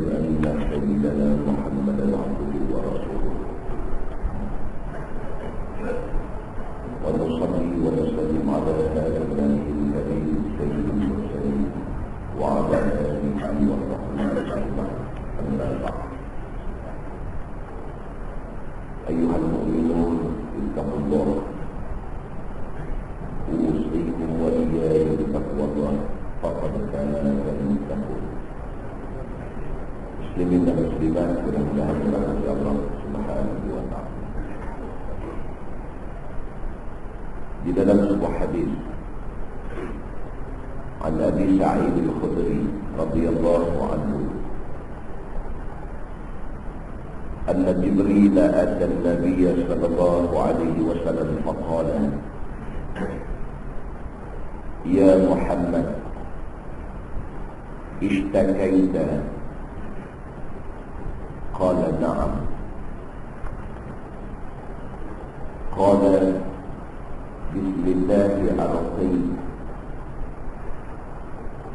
أن سيدنا محمدا عبده ورسوله ونصلي ونسلم على هذا النبي الكريم سيد المرسلين وعلى آله وصحبه أجمعين أما بعد أيها المؤمنون اتقوا الله أوصيكم وإياي بتقوى الله فقد كان للمتقين muslimin dan muslimat mudah-mudahan dirahmati Allah Subhanahu wa taala. Di dalam sebuah hadis an Abi Sa'id al-Khudri radhiyallahu anhu anna Jibril ata an-nabiy sallallahu alaihi wasallam faqala ya Muhammad ishtakaita قال نعم قال بسم الله أرقيك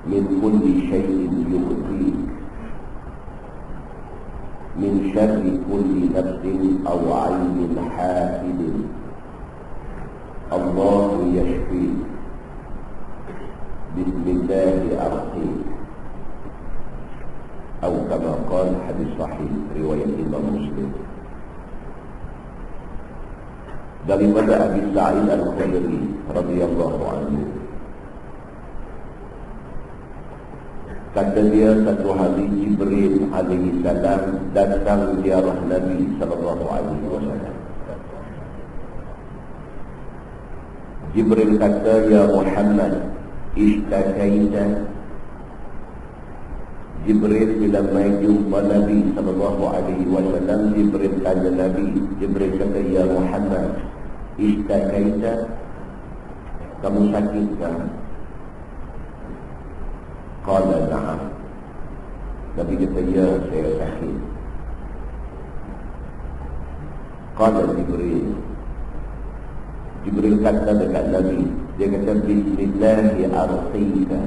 من كل شيء يؤذيك من شر كل نفس أو عين حاسد الله يشفيك بسم الله أرقيك أو كما قال hadis sahih riwayat Imam Muslim daripada Abi Sa'id al-Khudri radhiyallahu anhu. Kata dia, satu hari Jibril alaihi salam datang ziarah Nabi sallallahu alaihi wasallam. Jibril kata, ya Muhammad ishtakaita. Jibril bila mai jumpa Nabi sallallahu alaihi wasallam, Jibril tanya Nabi, Jibril kata, ya Muhammad ishtakaita, kamu sakit kan? Qala na'am. Nabi kata, ya, saya sakit. Qala Jibril kata dekat Nabi, dia kata, bismillahi arqika.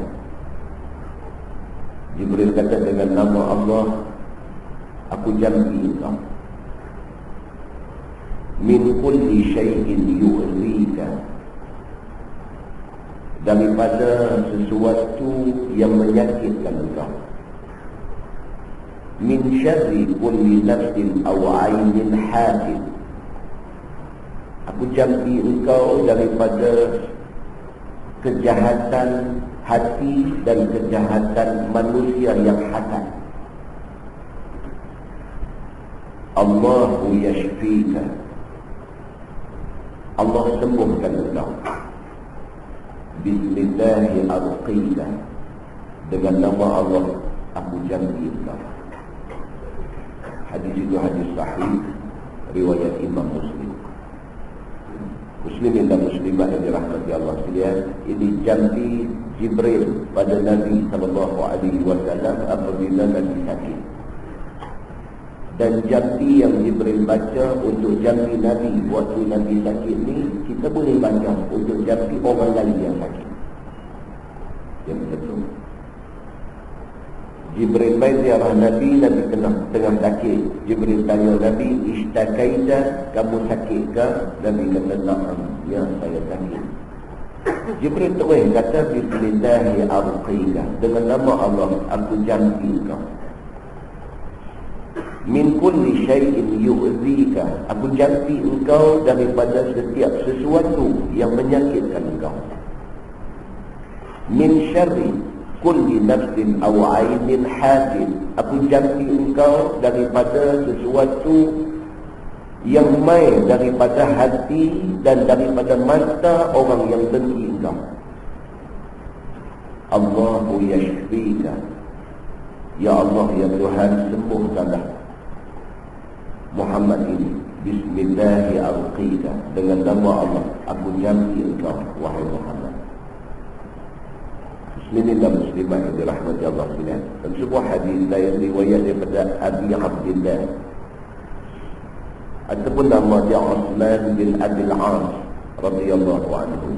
Jibril kata, dengan nama Allah aku jampi kau min kulli syai'in yu'zika, daripada sesuatu yang menyakitkan kau, min syarri kulli nafsin aw 'ainin hasid, aku jampi engkau daripada kejahatan hati dan kejahatan manusia yang hasad. Allahu yashfika, Allah sembuhkan engkau. Bismillahi arqika, dengan nama Allah aku janji engkau. Hadis itu hadis sahih riwayat Imam Muslim. Muslimin dan muslimat yang dirahmati Allah sekalian, ini janji Jibril pada Nabi sallallahu alaihi wasallam apabila Nabi sakit. Dan janji yang Jibril baca untuk janji Nabi waktu Nabi sakit ni, kita boleh baca untuk janji orang lain yang sakit. Yang betul. Jibril mai ziarah Nabi, Nabi tengah sakit. Jibril tanya Nabi, ishtakaita, kamu sakit ke? Nabi kata, na'am, ya, saya sakit. Jibril terus kata, bismillahi arqika, dengan nama Allah aku janji kau. Min kulli syai'in yu'zika, aku janji engkau daripada setiap sesuatu yang menyakitkan engkau. Min syarri kulli nafsin aw 'ainin hasid, aku janji engkau daripada sesuatu yang mai daripada hati dan daripada mata orang yang dengki engkau. Allahu yashfika, ya Allah, ya Tuhan, sembuhkanlah Muhammad ini. Bismillahi arqika, dengan nama Allah aku janji engkau, wahai Muhammad. Muslimin dan muslimat yang dirahmati Allah sekalian, dan sebuah hadis lain riwayat daripada Abi Abdillah ataupun nama dia Uthman bin Abil As radhiyallahu anhu.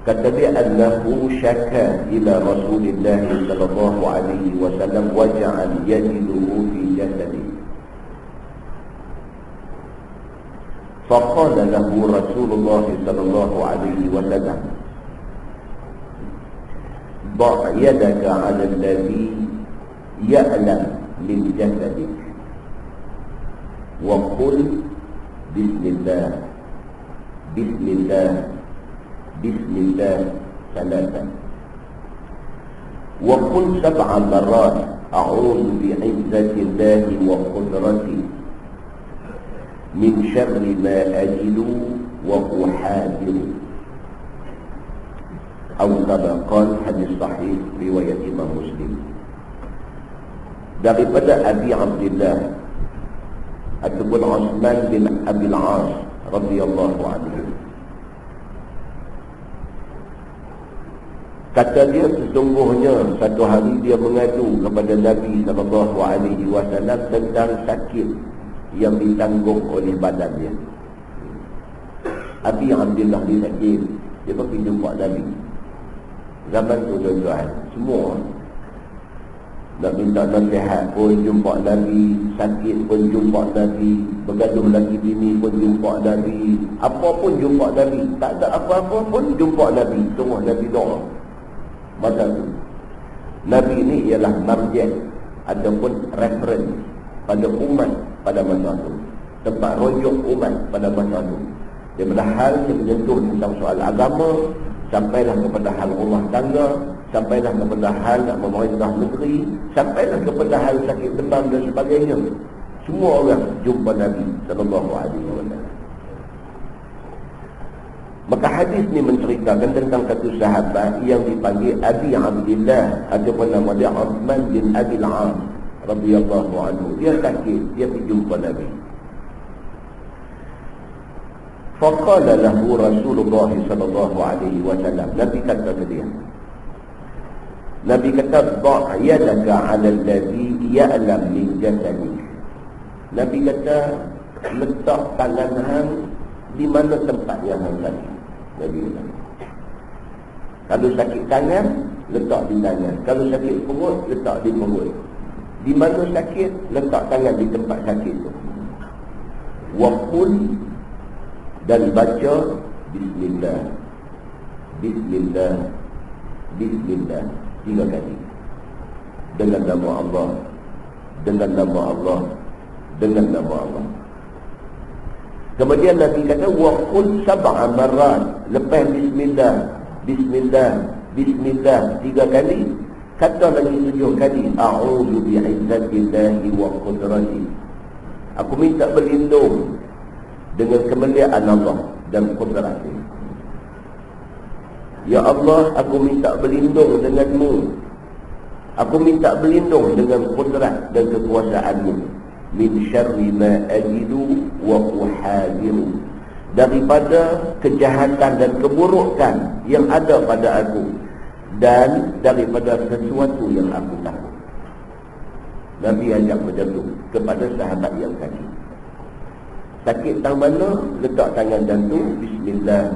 kata dia annahu syaka ila Rasulillah sallallahu alaihi wasallam wa ja'al yajiduhu fi jasadihi. Faqala lahu Rasulullah sallallahu alaihi wasallam ba' yadaka 'ala alladhi ya'lam min jasadik wa qul bismillah bismillah bismillah salatan wa qul sab'a marrat a'udzu bi'izzatillahi wa qudratihi min syarri ma ajidu wa uhadiru. Atau kama qala, hadis sahih riwayat Imam Muslim daripada Abi Abdullah ataupun Utsman bin Abil As radhiyallahu anhu. Kata dia, sesungguhnya satu hari dia mengadu kepada Nabi sallallahu alaihi wasallam tentang sakit yang ditanggung oleh badan dia. Abi Abdullah ni sakit, dia pergi jumpa Nabi. Zaman tu tuan-tuan, semua nak minta nasihat pun jumpa Nabi, sakit pun jumpa Nabi, bergaduh lagi bini pun jumpa Nabi, apa pun jumpa Nabi, tak ada apa-apa pun jumpa Nabi, tunggu Nabi doa. Masa tu Nabi ni ialah marjah ataupun reference pada umat pada masa tu, tempat rujuk umat pada masa tu, daripada hal yang menyentuh tentang soal agama sampailah kepada hal rumah tangga, sampailah kepada hal nak memerintah negeri, sampailah kepada hal sakit demam dan sebagainya. Semua orang jumpa Nabi sallallahu alaihi wasallam. Maka hadis ni menceritakan tentang satu sahabat yang dipanggil Abi Abdullah ataupun nama dia Utsman bin Abil As radhiyallahu anhu. Dia sakit, dia pergi jumpa Nabi. Faqala lahu Rasulullah sallallahu alaihi wasallam, Nabi kata ke dia, Nabi kata ba' yadaka 'ala alladhi ya'lam min jasadik. Nabi kata letak tangan hang di mana tempat yang hang sakit. Nabi kata kalau sakit tangan, letak di tangan. Kalau sakit perut, letak di perut. Di mana sakit, letak tangan di tempat sakit tu. Wa qul, dan baca bismillah bismillah bismillah 3 kali dengan nama Allah, dengan nama Allah, dengan nama Allah. Kemudian Nabi kata wa qul sab'a marrat, lepas bismillah bismillah bismillah 3 kali, kata lagi 7 kali a'udzu bi'izzatillahi wa qudratihi, aku minta berlindung dengan kemuliaan Allah dan kudratnya. Ya Allah, aku minta berlindung denganmu, aku minta berlindung dengan kudrat dan kekuasaanmu. Min syarri ma ajidu wa uhadiru, daripada kejahatan dan keburukan yang ada pada aku, dan daripada sesuatu yang aku takut. Nabi ajak macam tu kepada sahabat yang sakit. Sakit tang mana, letak tangan jantung, bismillah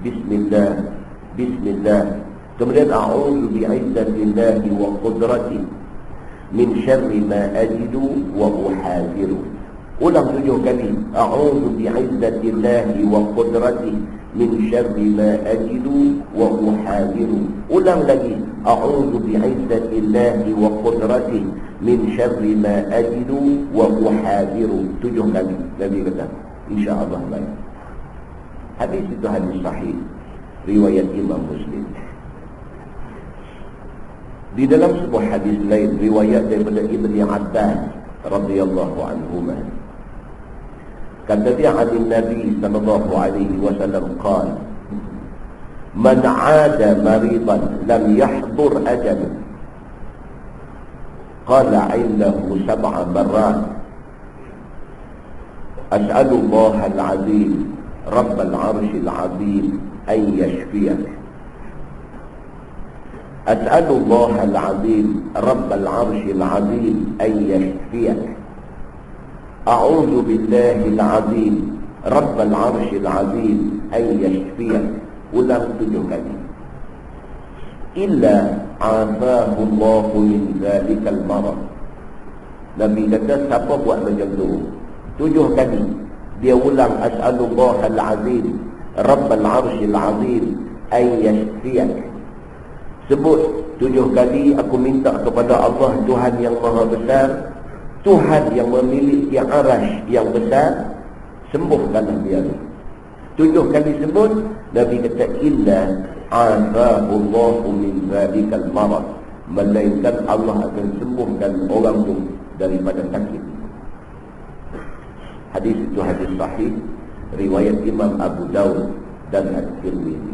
bismillah bismillah. Kemudian a'udzu bi'izzatillahi wa qudratihi min syarri ma ajidu wa uhadiru. Ulang 7 kali. A'udzu bi'izzatillahi wa qudratihi min syarri ma ajidu wa uhadiru. Ulang lagi. A'udzu bi'izzatillahi wa qudratihi min syarri ma ajidu wa uhadiru. 7 kali Nabi kata. InsyaAllah baik. Hadis itu hadis sahih riwayat Imam Muslim. Di dalam sebuah hadis lain riwayat daripada Ibnu Abbas radhiyallahu anhuma, kata dia hadis Nabi sallallahu alaihi wasallam qala, man 'ada maridan lam yahdhur ajaluh qala 'indahu 7 marrat as'alu Allah al-'azim rabb al-'arsh al-'azim an yashfiyak. أسأل الله العظيم رب العرش العظيم أن يشفيك. أعوذ بالله العظيم رب العرش العظيم أن يشفيك ulang 7 kali. Illa afahullahu min zalikal marad. Nabi kata siapa buat macam tu 7 kali, dia ulang as'alullahal azim rabbal arsyil azim ay yashfiyak. Sebut 7 kali, aku minta kepada Allah Tuhan yang maha besar, Tuhan yang memiliki arasy yang besar, sembuhkanlah dia. 7 kali sebut, Nabi kata illa afahullahu min zalikal marad, melainkan Allah akan sembuhkan orang tu daripada sakit. Hadis itu hadis sahih, riwayat Imam Abu Daud dan At-Tirmidzi.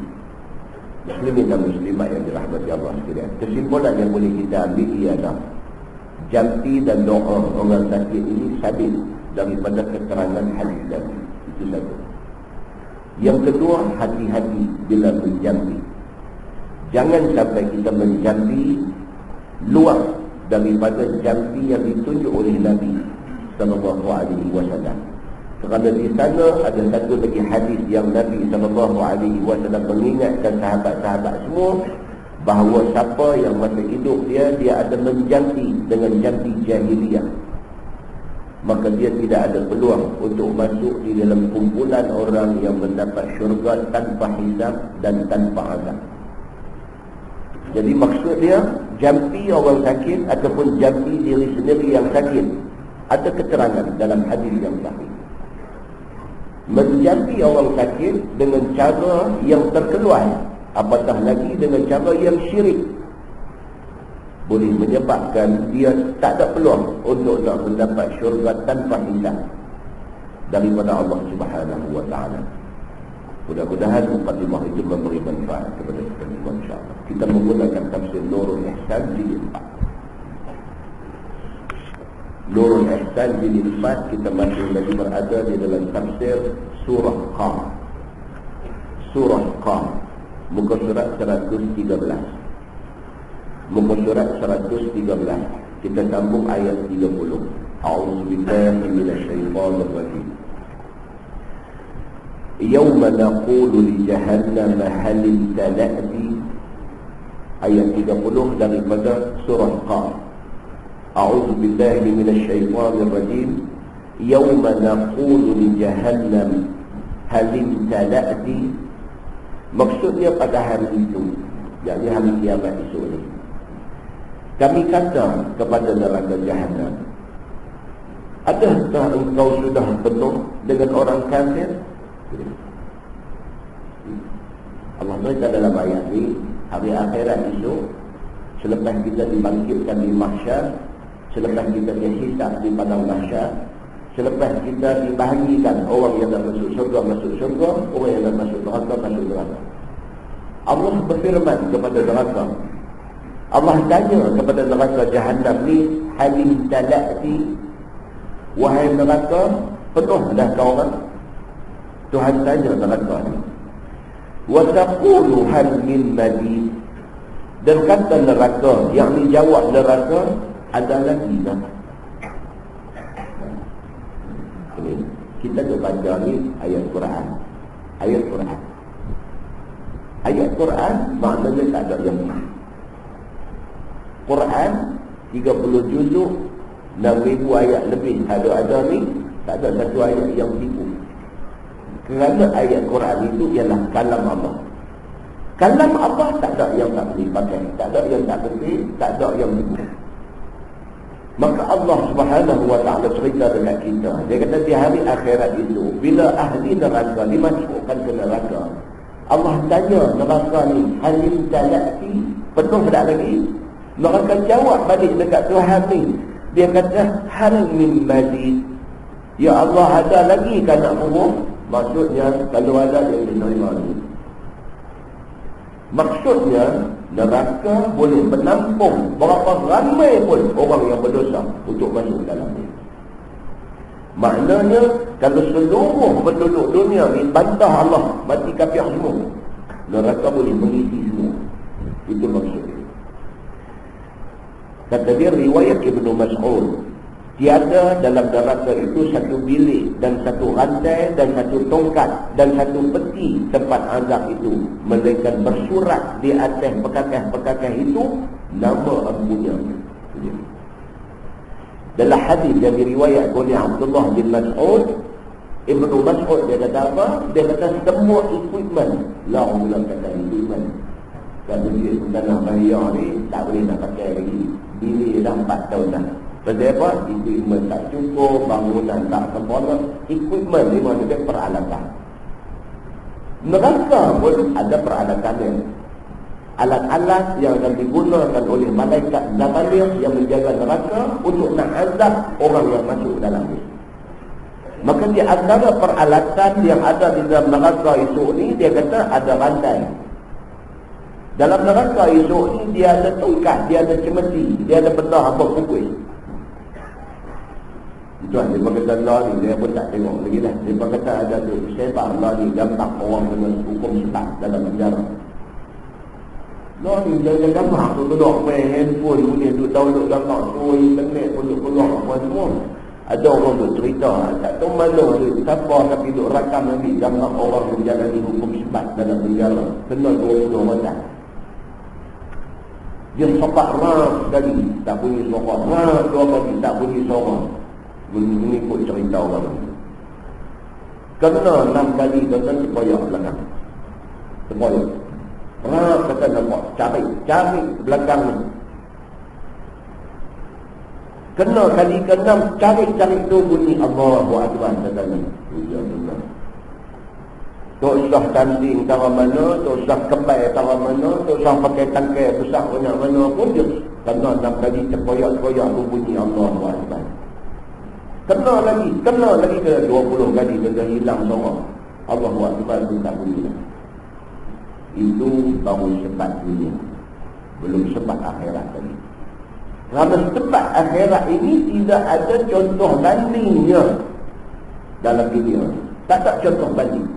Muslimin dan muslimat yang dirahmati Allah sekalian, kesimpulan yang boleh kita ambil ialah jampi dan doa orang sakit ini sabit daripada keterangan hadis Nabi. Itu satu. Yang kedua, hati-hati bila menjampi. Jangan sampai kita menjampi luar daripada jampi yang ditunjuk oleh Nabi sallallahu alaihi wasallam. Kerana di sana ada satu lagi hadis yang Nabi sallallahu alaihi wasallam mengingatkan sahabat-sahabat semua bahawa siapa yang masa hidup dia ada menjampi dengan jampi jahiliyah, maka dia tidak ada peluang untuk masuk di dalam kumpulan orang yang mendapat syurga tanpa hisab dan tanpa azab. Jadi maksud dia, jampi orang sakit ataupun jampi diri sendiri yang sakit, ada keterangan dalam hadis yang sahih. Menjampi orang sakit dengan cara yang terkeluar, apatah lagi dengan cara yang syirik, boleh menyebabkan dia tak ada peluang untuk nak mendapat syurga tanpa hisab daripada Allah Subhanahu wa taala. Mudah-mudahan mukadimah itu memberi manfaat kepada kita semua, insya-Allah. Kita menggunakan tafsir Nurul Ihsan jilid 4. Nurul Ihsan jilid 4, kita masih lagi berada di dalam tafsir surah Qaf. Surah Qaf, muka surat 113. Muka surat 113. Kita sambung ayat 30. A'udzubillahi minasyaitonir rajim. Yawma naqulu li jahannam hal imtala'ti. Ayat 30 daripada surah Qaf. A'udzubillahi minasyaitonir rajim. Yawma naqulu li jahannam hal imtala'ti. Maksudnya pada hari itu, yakni hari kiamat esok ini, kami kata kepada neraka Jahannam, adakah engkau sudah penuh dengan orang kafir? Allah berkata dalam ayat ini, hari akhirat esok, selepas kita dibangkitkan di mahsyar, selepas kita dihisab di padang mahsyar, selepas kita dibahagikan orang yang nak masuk syurga, orang yang nak masuk neraka, masuk neraka. Allah berfirman kepada neraka, Allah tanya kepada neraka Jahannam ni, halim tala'ti, wahai neraka, penuh dah kau orang? Tuhan tanya neraka ni. Wa taqulu hal min mazid, dan kata neraka, yang dijawab neraka, ada lagi tak? Kita tu baca ni ayat Quran. Ayat Quran. Ayat Quran maknanya tak ada yang lain. Quran 30 juzuk, 6,000 ayat lebih. Ada ni, tak ada satu ayat yang tipu. Kerana ayat Quran itu ialah kalam Allah. Kalam Allah tak ada yang tak boleh pakai, tak ada yang tak betul, tak ada yang tipu. Maka Allah Subhanahu wa ta'ala cerita dekat kita. Dia kata di hari akhirat itu, bila ahli neraka dimasukkan ke neraka, Allah tanya neraka ni, halim tala'ti, penuh tak lagi? Neraka jawab balik dekat Tuhan ni. Dia kata, hal min mazid. Ya Allah, ada lagi kan nak bunuh? Maksudnya, kalau ada yang diterima lagi. Maksudnya, neraka boleh menampung berapa ramai pun orang yang berdosa untuk masuk dalam dia. Maknanya, kalau seluruh penduduk dunia ni bantah Allah, mati kafir semua, neraka boleh mengisi semua. Itu maksudnya. Kata dia, riwayat Ibnu Mas'ud, Tiada dalam neraka itu satu bilik dan satu rantai dan satu tongkat dan satu peti tempat azab itu, melainkan bersurat di atas pekakas-pekakas itu nama ampunya. Dalam hadis yang diriwayatkan oleh Abdullah bin Mas'ud, Ibnu Mas'ud dia kata apa? Dia kata semua equipment, lah orang kata equipment. Kalau dia tanah bahaya ni tak boleh nak pakai lagi. Bilik dah 4 tahun dah. Sebab apa? Equipment tak cukup, bangunan tak sempurna. Equipment ni maksudnya peralatan. Neraka pun ada peralatannya. Alat-alat yang akan digunakan oleh malaikat Zabaniyah yang menjaga neraka untuk nak azab orang yang masuk dalamnya. Maka di antara peralatan yang ada di dalam neraka esok ni, dia kata ada rantai. Dalam neraka esok ni dia ada tongkat, dia ada cemeti, dia ada benda apa pukul. Tuan, dia kata Allah ni, dia pun tak tengok lagi lah. Dia kata ada tu, sebar Allah ni gambar orang dengan hukum setak dalam penjara. Allah ni jangan gambar tu duduk main handphone punya, duduk download gambar tu, internet pun duduk keluar apa semua. Ada orang duduk cerita, tak tahu mana dia, siapa tapi duduk rakam nanti gambar orang menjalani hukum sebat dalam penjara. Kena 20 orang. Dia sopak rak sekali, tak bunyi sopak rak, 2 kali tak bunyi sopak. Mengikut cerita orang. Kena 6 kali tuan-tuan terkoyak belakang. Terkoyak. Rak kata nampak, cari belakang ni. Kena kali ke-6, cari tu bunyi Allahu Akbar katanya. Ya Allah. Tak usah tanding tahu mana, tak usah kembai tahu mana, tak usah pakai tangkai besar banyak mana pun dia. Kena 6 kali terkoyak-koyak tu bunyi Allahu Akbar. Kena lagi ke 20 kali benda hilang seorang. Allahu Akbar tu tak bunyi. Itu baru sebat dunia, belum sebat akhirat tadi. Kerana sebat akhirat ini tidak ada contoh bandingnya dalam dunia. Tak ada contoh banding.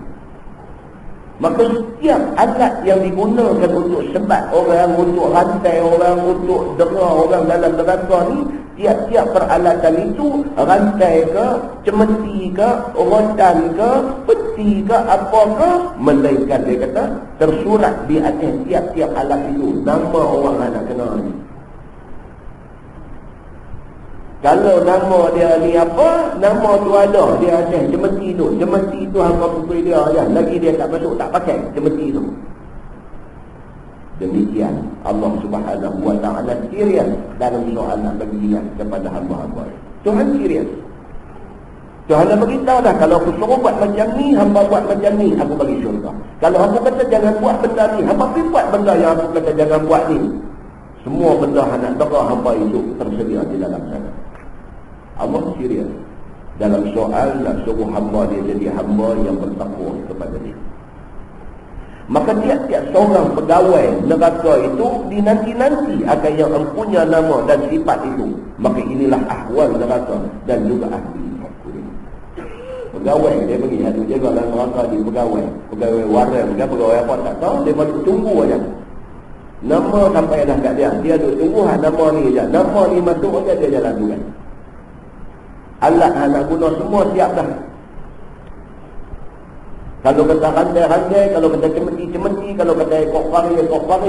Maka setiap alat yang digunakan untuk sebat orang, untuk rantai orang, untuk dera orang dalam neraka ni, tiap-tiap peralatan itu, rantai ke, cemeti ke, rotan ke, peti ke, apakah, melainkan dia kata tersurat di atas tiap-tiap alat itu nama orang yang nak kenal ni. Kalau nama dia ni apa, nama tu ada dia atas cemeti tu. Cemeti tu hamba pukul dia je. Lagi dia tak masuk, tak pakai cemeti tu. Demikian Allah Subhanahu wa ta'ala serius dalam soal nak bagi ingat kepada hamba-hamba. Tuhan serius. Tuhan nak beritahu dah, kalau aku suruh buat macam ni, hamba buat macam ni, aku bagi syurga. Kalau aku kata jangan buat benda ni, hamba pergi buat benda yang aku kata jangan buat ni. Semua benda anak dera hamba itu tersedia di dalam sana. Allah serius dalam soal nak suruh hamba dia jadi hamba yang bertakwa kepada dia. Maka tiap-tiap seorang pegawai neraka itu dinanti-nanti akan yang mempunyai nama dan sifat itu. Maka inilah ahwal neraka dan juga ahli. Pegawai dia pergi ada jaga dalam neraka di pegawai waran ke pegawai apa tak tahu, dia baru tunggu aja. Nama sampai dah kat dia, dia duk tunggu nama ni aja. Nama ni masuk aja dia jalan dulu. Alat nak guna semua siap dah. Kalau kata rantai-rantai, kalau kata cemeti-cemeti, kalau kata ekor pari,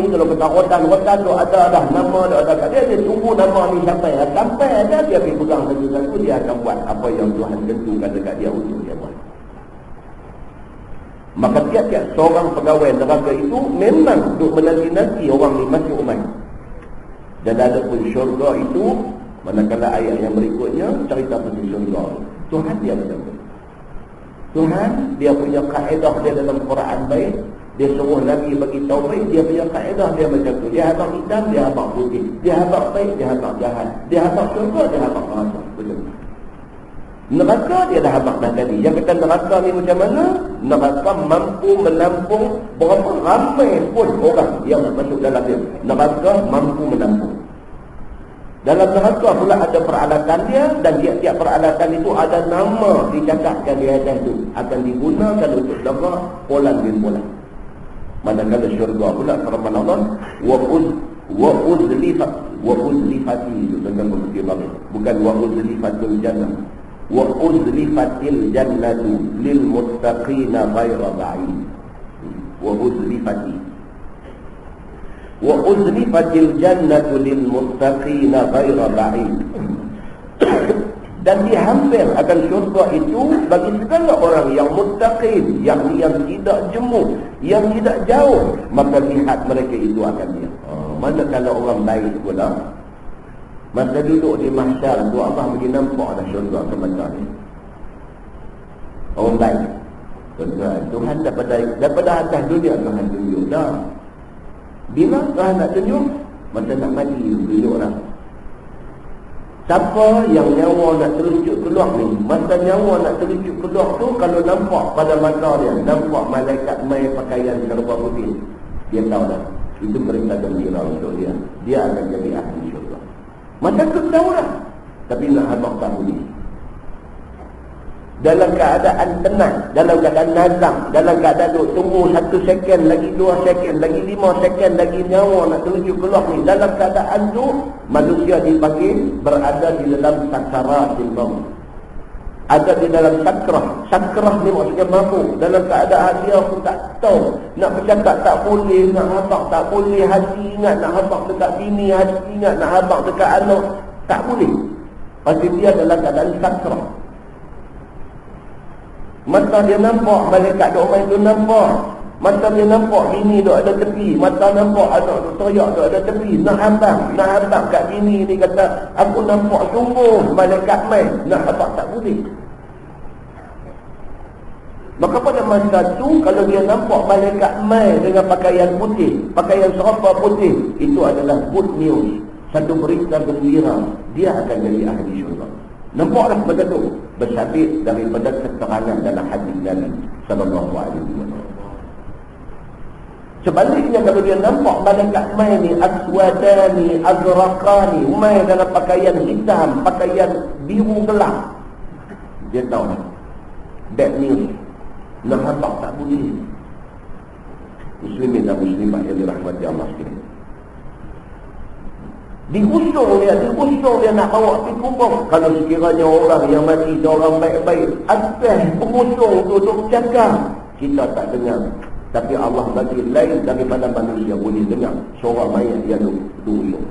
kalau kata rotan tu ada dah nama dah ada. Dia tunggu nama ni sampai ada dia pergi pegang satu-satu, dia akan buat apa yang Tuhan tentukan dekat dia untuk dia buat. Maka tiap-tiap seorang pegawai neraka itu memang duk menanti-nanti orang ni masuk umat. Dan ada pun syurga itu, manakala ayat yang berikutnya cerita pasal syurga. Tuhan dia betul. Tuhan dia punya kaedah dia dalam Quran baik. Dia suruh Nabi bagi tahu baik, dia punya kaedah dia macam tu. Dia habaq hitam, dia habaq putih. Dia habaq baik, dia habaq jahat. Dia habaq syurga, dia habaq neraka. Betul. Neraka dia dah habaq dah tadi. Yang kata neraka ni macam mana? Neraka mampu menampung berapa ramai pun orang yang masuk dalam dia. Neraka mampu menampung. Dalam neraka pula ada peralatan dia, dan tiap-tiap peralatan itu ada nama dicatatkan di atas itu. Akan digunakan untuk dera polan bin polan. Manakala syurga pula firman Allah, Wa uzlifati itu tentang berfikir bagus. Bukan wa uzlifatul jannah. Wa uzlifatil jannatu lil muttaqina ghaira ba'id. Wa uzlifati. Wa uzlifatil jannatu lil muttaqina ghaira ba'id. Dan dihampir akan syurga itu bagi segala orang yang muttaqin, yang tidak jemu, yang tidak jauh, maka lihat mereka itu akan dia. Mana kalau orang baik pula, masa duduk di mahsyar tu Allah bagi nampak dah syurga ke mata ni. Orang baik. Tuhan daripada atas dunia Tuhan tunjuk dah. Bila Tuhan nak tunjuk, masa nak mati tunjuk dah. Siapa yang nyawa nak terucut keluar ni, masa nyawa nak terucut keluar tu, kalau nampak pada mata dia, nampak malaikat mai pakaian serba putih, dia tahu dah, itu berita gembira untuk dia. Dia akan jadi ahli syurga. Masa tu tahu dah, tapi nak habaq tak boleh. Dalam keadaan tenang, dalam keadaan nazam, dalam keadaan duk tunggu 1 second, lagi 2 second, lagi 5 second, lagi nyawa nak terujuk keluar ni. Dalam keadaan tu, manusia dipanggil berada di dalam sakaratil maut. Ada di dalam sakrah. Sakrah ni maksudnya mabuk. Dalam keadaan dia pun tak tahu. Nak bercakap tak boleh, nak habaq tak boleh, hati ingat nak habaq dekat bini, hati ingat nak habaq dekat anak, tak boleh. Pasti dia dalam keadaan sakrah. Mata dia nampak malaikat duk main tu nampak. Mata dia nampak bini duk ada tepi. Mata nampak anak duk teriak duk ada tepi. Nak habaq kat bini ni kata, aku nampak sungguh malaikat main. Nak habaq tak boleh. Maka pada masa tu, kalau dia nampak malaikat main dengan pakaian putih, pakaian serba putih, itu adalah good news. Satu berita gembira. Dia akan jadi ahli syurga. Nampaklah pada tu bersabit daripada keterangan dalam hadis Nabi sallallahu alaihi wasallam. Sebaliknya kalau dia nampak malaikat mai ni aswadani azraqani, mai dalam pakaian hitam, pakaian biru gelap, dia tahu bad news. Nak habaq tak boleh. Muslimin dan muslimat yang dirahmati Allah sekalian. Diusung dia nak bawa pergi kubur. Kalau sekiranya orang yang mati orang baik-baik, atas pengusung tu duk cakap, kita tak dengar. Tapi Allah bagi lain daripada manusia boleh dengar suara mayat yang duk usung.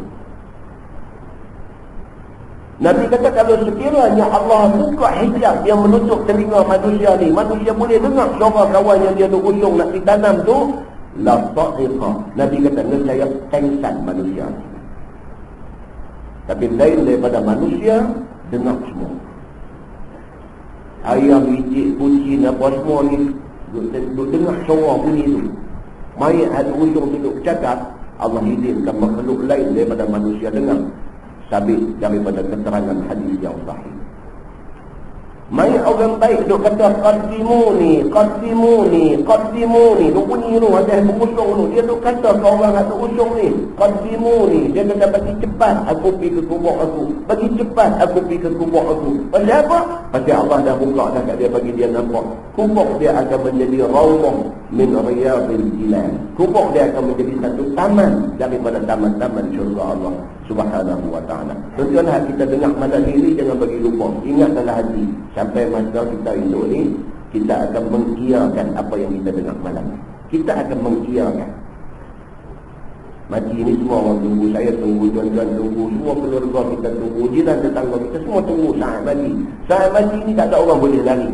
Nabi kata kalau sekiranya Allah buka hijab yang menutup telinga manusia ni, manusia boleh dengar suara kawan yang dia duk usung nak ditanam tu, la ta'iqa. Nabi kata nescaya pengsan manusia. Tapi lain daripada manusia, dengar semua. Ayam, icik, kucing, apa semua ni, duk dengar suara bunyi tu. Mayat ada ujung tu duk cakap, Allah izinkan makhluk lain daripada manusia dengar. Sabit daripada keterangan hadis yang sahih. Mayat orang baik duk kata qaddimuni. Duk bunyi tu, ada yang berusung tu. Dia duk kata ke orang yang duk usung ni, qaddimuni. Dia kata bagi cepat aku pergi ke kubur aku. Bagi cepat aku pergi ke kubur aku. Pasal apa? Pasal Allah dah buka dah kat dia, bagi dia nampak. Kubur dia akan menjadi rawdah min riyadil jinan. Kubur dia akan menjadi satu taman daripada taman-taman syurga Allah Subhanahu wa ta'ala. Tuan-tuan, kita dengar malam ini jangan bagi lupa. Ingat dalam hati. Sampai masa kita hidup ni, kita akan mengkiakan apa yang kita dengar malam. Kita akan mengkiakan. Mati ni semua orang tunggu. Saya tunggu, tuan-tuan tunggu. Semua keluarga kita tunggu. Jiran tetangga kita semua tunggu saat mati. Saat mati ni tak ada orang boleh lari.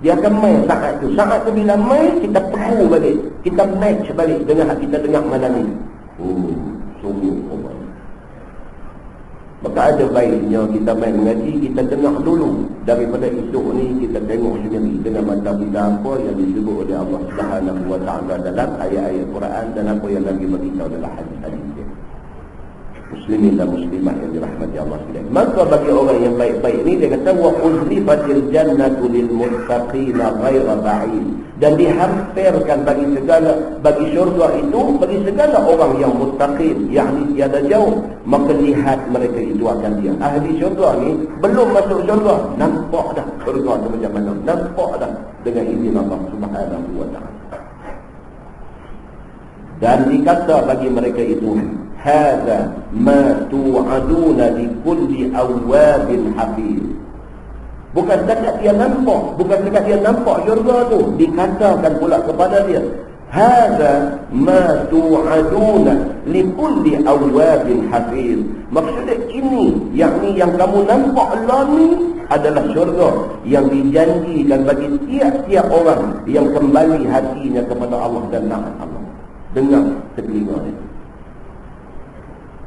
Dia akan main saat tu. Saat tu bila main, kita perlu balik. Kita match balik dengan kita dengar malam ni. Sungguh Allah. Maka ada baiknya kita main mengaji, kita dengar dulu. Daripada esok ni kita tengok sendiri dengan mata kita apa yang disebut oleh Allah Subhanahu wa ta'ala dalam ayat-ayat Quran dan apa yang lagi beritahu dalam hadis-hadis dia. Muslimin dan muslimat yang dirahmati Allah sekalian. Maka bagi orang yang baik-baik ni dia kata wa uzlifatil jannatu lil muttaqina ghaira ba'id. Dan dihampirkan bagi syurga itu bagi segala orang yang muttaqin, yakni tiada jauh, maka lihat mereka itu akan dia. Ahli syurga ni belum masuk syurga, nampak dah syurga tu macam mana, nampak dah dengan izin Allah Subhanahu wa ta'ala. Dan dikata bagi mereka itu, hadza ma tu'aduna li kulli awwabin hafiz. Bukan setakat dia nampak syurga tu, dikatakan pula kepada dia, hadza ma tu'aduna li kulli awwabin hafiz. Maksudnya ini, yakni yang kamu nampak lah ni adalah syurga yang dijanjikan bagi tiap-tiap orang yang kembali hatinya kepada Allah dan taat Allah. Dengar telinga dia.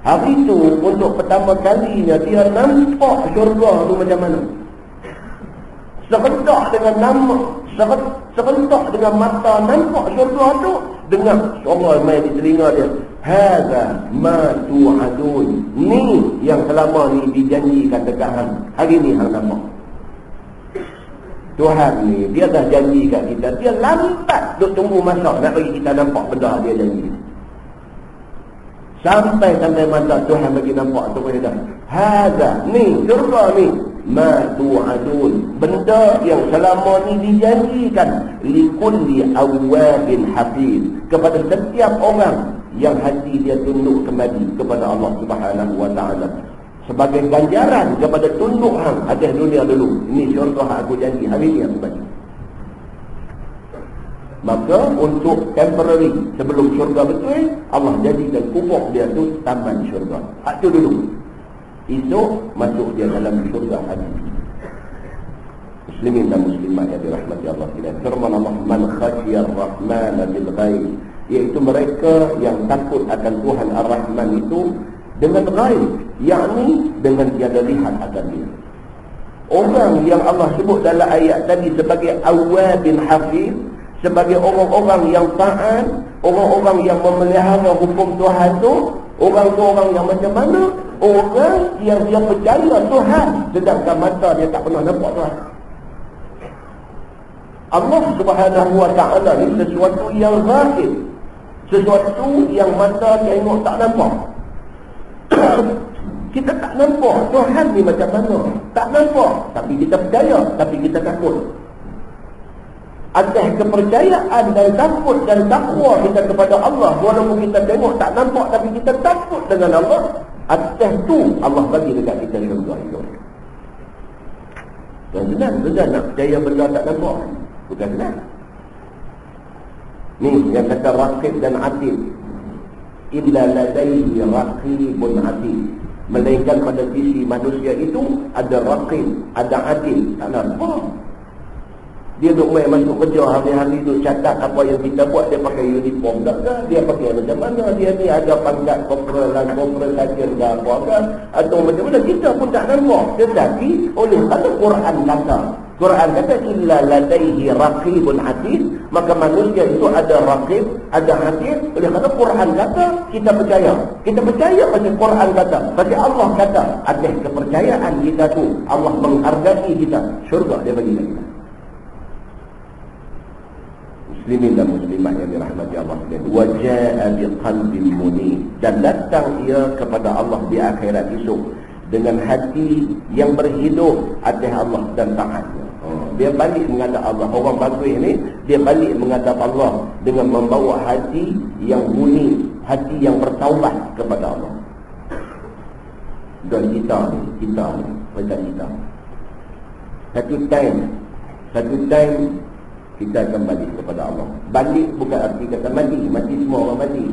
Hari itu untuk pertama kalinya dia nampak syurga tu macam mana. Serentak dengan mata nampak syurga tu, dengar suara main di telinga dia, hadza ma tu'adun. Ni yang selama ni dijanjikan dekat hang. Hari ni hang nampak. Tuhan ni dia dah janji kat kita, dia lambat duk tunggu masa nak bagi kita nampak benda dia janji. Sampai masa Tuhan bagi nampak tu dia dah, hadza ni syurga ni ma tu'adun, benda yang selama ni dijanjikan likulli awwabin hafiz, kepada setiap orang yang hati dia tunduk kembali kepada Allah Subhanahu wa taala, sebagai ganjaran kepada tunduk hang atas dunia dulu. Ini syurga aku janji, hari ni aku bagi. Maka untuk temporary, sebelum syurga betul, Allah jadikan kubur dia tu taman syurga. Hak tu dulu. Esok masuk dia dalam syurga hati. Muslimin dan muslimat yang dirahmati Allah sekalian, firman Allah, man khashiyar rahman bil ghaib, iaitu mereka yang takut akan Tuhan Ar-Rahman itu dengan ghaib, yakni dengan tiada lihat akan dia. Orang yang Allah sebut dalam ayat tadi sebagai awwabin hafiz, sebagai orang-orang yang taat, orang-orang yang memelihara hukum Tuhan tu, orang tu orang yang macam mana? Orang yang dia percaya Tuhan, sedangkan mata dia tak pernah nampak Tuhan. Allah Subhanahu wa taala ni sesuatu yang ghaib, sesuatu yang mata tengok tak nampak. Kita tak nampak Tuhan ni macam mana, tak nampak, tapi kita percaya, tapi kita takut. Atas kepercayaan dan takut dan takwa kita kepada Allah, walaupun kita tengok tak nampak tapi kita takut dengan Allah, atas tu Allah bagi dekat kita syurga itu. Dan senang nak percaya benda tak nampak, bukan senang. Ni yang kata raqib dan atid, illa ladaihi raqibun atid, melainkan pada sisi manusia itu ada raqib, ada atid, tak nampak. Dia duk main masuk kerja hari-hari duk catat apa yang kita buat. Dia pakai uniform tak ke? Dia pakai macam mana? Dia ni ada pangkat korporal dan korporal saja ke apa ke? Atau macam mana? Kita pun tak nampak. Tetapi oleh kata Quran kata illa ladaihi raqibun atid, maka manusia itu ada raqib, ada atid. Oleh kata Quran kata, kita percaya. Kita percaya pasal Quran kata, pasal Allah kata. Atas kepercayaan kita tu Allah menghargai kita, syurga dia bagi kita. Muslimin dan muslimat yang dirahmati Allah sekalian, wa jaa biqalbin munib, dan datang ia kepada Allah di akhirat esok dengan hati yang berhidup atas Allah dan taatnya. Dia balik menghadap Allah. Orang bagus ni dia balik menghadap Allah dengan membawa hati yang munib, hati yang bertaubat kepada Allah. Dan kita macam kita. Satu time kita akan balik kepada Allah. Balik bukan arti kata mati semua orang mati.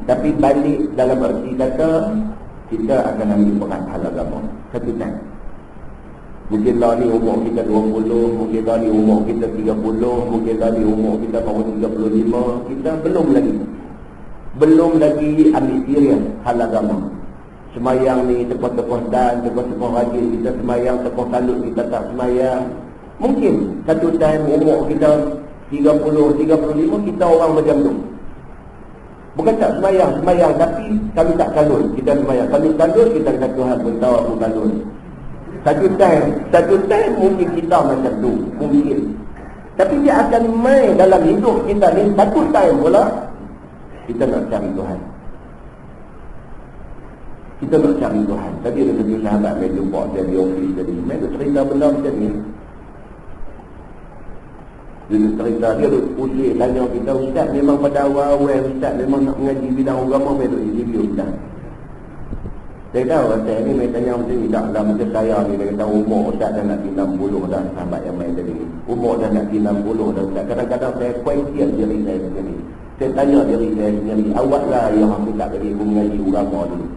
Tapi balik dalam arti kata kita akan ambil peran hal agama. Satu time. Mungkin lah ni umur kita 20, mungkin lah ni umur kita 30, mungkin lah ni umur kita baru 35. Kita belum lagi ambil serius hal agama. Semayang ni tekoh-tekoh dan tekoh-tekoh rajin kita semayang, tekoh talut kita tak semayang. Mungkin satu time umur kita 30, 35 kita orang macam tu. Bukan tak semayang tapi kami tak kalut. Kita semayang. Kalau kalut kita kata Tuhan pun tahu aku kalut. Satu time mungkin kita macam tu. Mungkin. Tapi dia akan main dalam hidup kita ni. Satu time pula kita nak cari Tuhan. Kita nak cari Tuhan. Tadi ada satu sahabat main jumpa dia di ofis tadi. Main cerita benda macam ni. Dia cerita, dia pusing tanya kita, Ustaz memang pada awal-awal Ustaz memang nak mengaji bidang agama, saya duduk di video Ustaz. Saya tahu Ustaz ni, saya tanya macam ni, tak macam saya ni, dia kata umur Ustaz dah nak 60 dah, sahabat yang main tadi. Umur dah nak 60 dah Ustaz. Kadang-kadang saya question diri saya sendiri. Saya tanya diri saya sendiri, awaklah yang aku tak bagi aku mengaji agama dulu.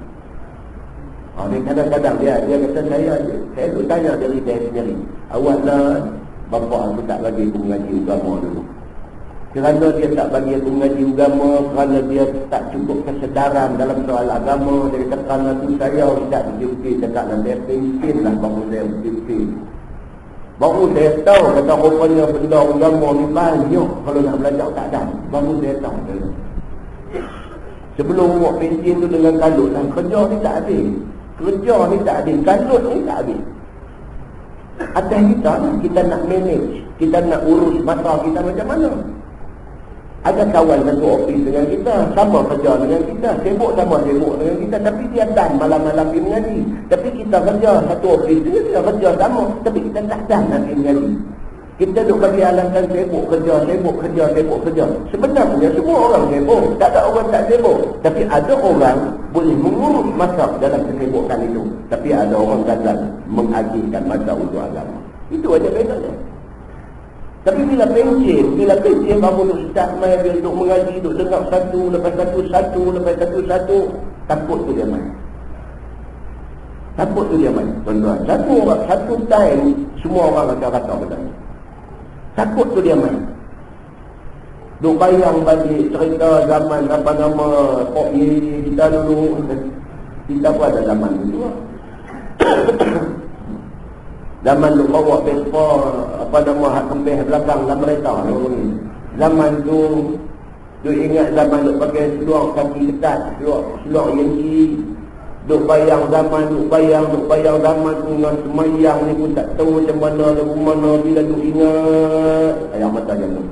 Dia kadang-kadang dia kata saya duduk tanya diri saya sendiri, awaklah bapa aku tak bagi aku mengaji agama dulu. Kerana dia tak bagi aku mengaji agama, kerana dia tak cukup kesedaran dalam soal agama. Dia kata kerana tu saya Ustaz berfikir cakap dan saya pentinglah baru saya berfikir. Baru saya tahu kata rupanya benda agama ni banyak, kalau nak belajar tak ada. Baru saya tahu. Sebelum umur pension tu dengan kalut dan kerja ni tak adil. Kerja ni tak adil, kalut ni tak adil. Atas kita nak manage, kita nak urus masa kita macam mana. Ada kawan satu ofis dengan kita, sama kerja dengan kita, sibuk sama sibuk dengan kita, tapi dia dan malam-malam pergi mengaji. Tapi kita kerja satu ofis dengan dia, kerja sama, tapi kita tak dan nak pergi mengaji. Kita duk bagi alasan sibuk kerja. Sebenarnya semua orang sibuk, tak ada orang tak sibuk. Tapi ada orang boleh mengurus masa dalam kesibukan itu. Tapi ada orang gagal mengagihkan masa untuk agama. Itu aja bedanya. Tapi bila pencen kamu duk start main, dia duk mengaji, duk dengar satu lepas satu, takut tu dia main. Tuan-tuan. Satu time, semua orang akan kata benda ni. Takut tu dia main. Duk bayang balik cerita zaman apa nama kita dulu. Kita pun ada zaman dulu. Zaman tu bawa Vespa, apa nama, hak kempih belakang dalam kereta ni. Zaman tu ingat zaman tu pakai seluar kaki ketat, seluar Yankee. Duk bayang zaman tu dengan semayang ni pun tak tahu macam mana, lagu mana, bila duk ingat ayam mata macam tu.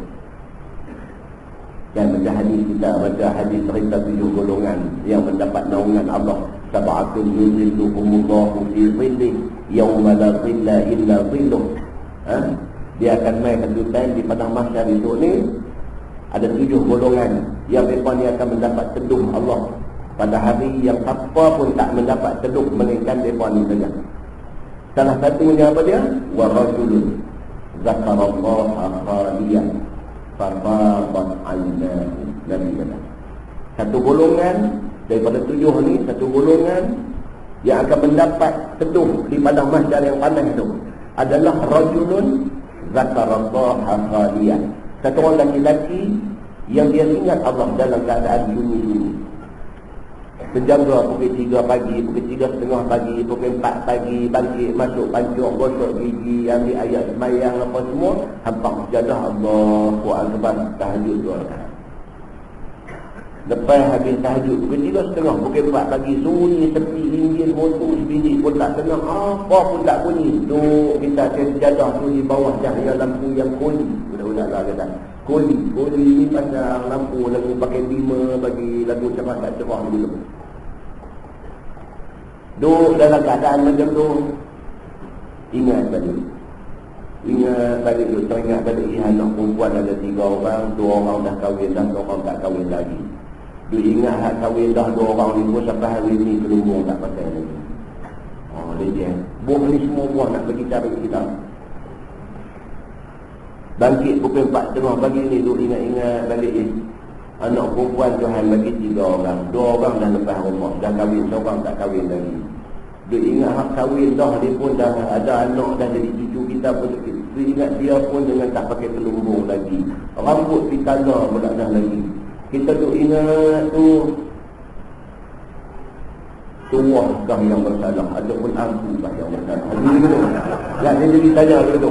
Dan baca hadis kita, baca hadis cerita 7 golongan yang mendapat naungan Allah. Sab'atun yuzilluhumullahu fi dhillih yawma la dhilla illa dhilluh. Dia akan main satu time di padang mahsyar itu ni. Ada 7 golongan yang mereka ni akan mendapat teduh Allah pada hari yang siapa pun tak mendapat teduh melainkan mereka ni saja. Salah satunya apa dia? Wa rajulun zakarallaha khaliyan fafadat aynahu. Nabi kata, satu golongan daripada 7 ni, satu golongan yang akan mendapat teduh di padang mahsyar yang panas itu adalah rajulun zakarallaha khaliyan. Satu orang lelaki yang dia ingat Allah dalam keadaan sunyi-sunyi. Penjaga pukul 3 pagi, pukul 3:30 pagi, pukul 4 pagi, bangkit, masuk pancung, gosok gigi, ambil ayat semayang apa semua, hampak sejadah Allahu Akbar, tahajud 2 rakaat. Lepas habis tahajud pukul 3:30, pukul 4 pagi, sunyi sepi, injil motor sebiji pun tak tenang, apa pun tak bunyi. Duk kita sejadah tu di bawah cahaya lampu yang koli. Budak-budak lah kata koli ni pasang lampu, lagu pakai 5 bagi lagu cerah tak cerah dulu. Duk dalam keadaan macam tu, ingat balik duk teringat balik anak perempuan ada 3 orang, 2 orang dah kahwin dah, 2 orang tak kahwin lagi. Duk ingat hak kahwin dah 2 orang ni pun sampai hari ni kelumbung tak pakai lagi. Dia buah ni semua buah nak bagi cara kita. Bangkit pukul 4:30 pagi ni duk ingat-ingat balik anak perempuan Tuhan bagi 3 orang, 2 orang dah lepas rumah, dah kahwin, 1 orang tak kahwin lagi. Dia ingat hak kahwin dah, dia pun dah ada anak, dah jadi cucu kita pun. Dia ingat dia pun dengan tak pakai kelumbung lagi, rambut pitana pun tak dah lagi. Kita duk ingat tu, tuahkah yang bersalah ataupun akukah yang bersalah? Ya, dia jadi tanya begitu.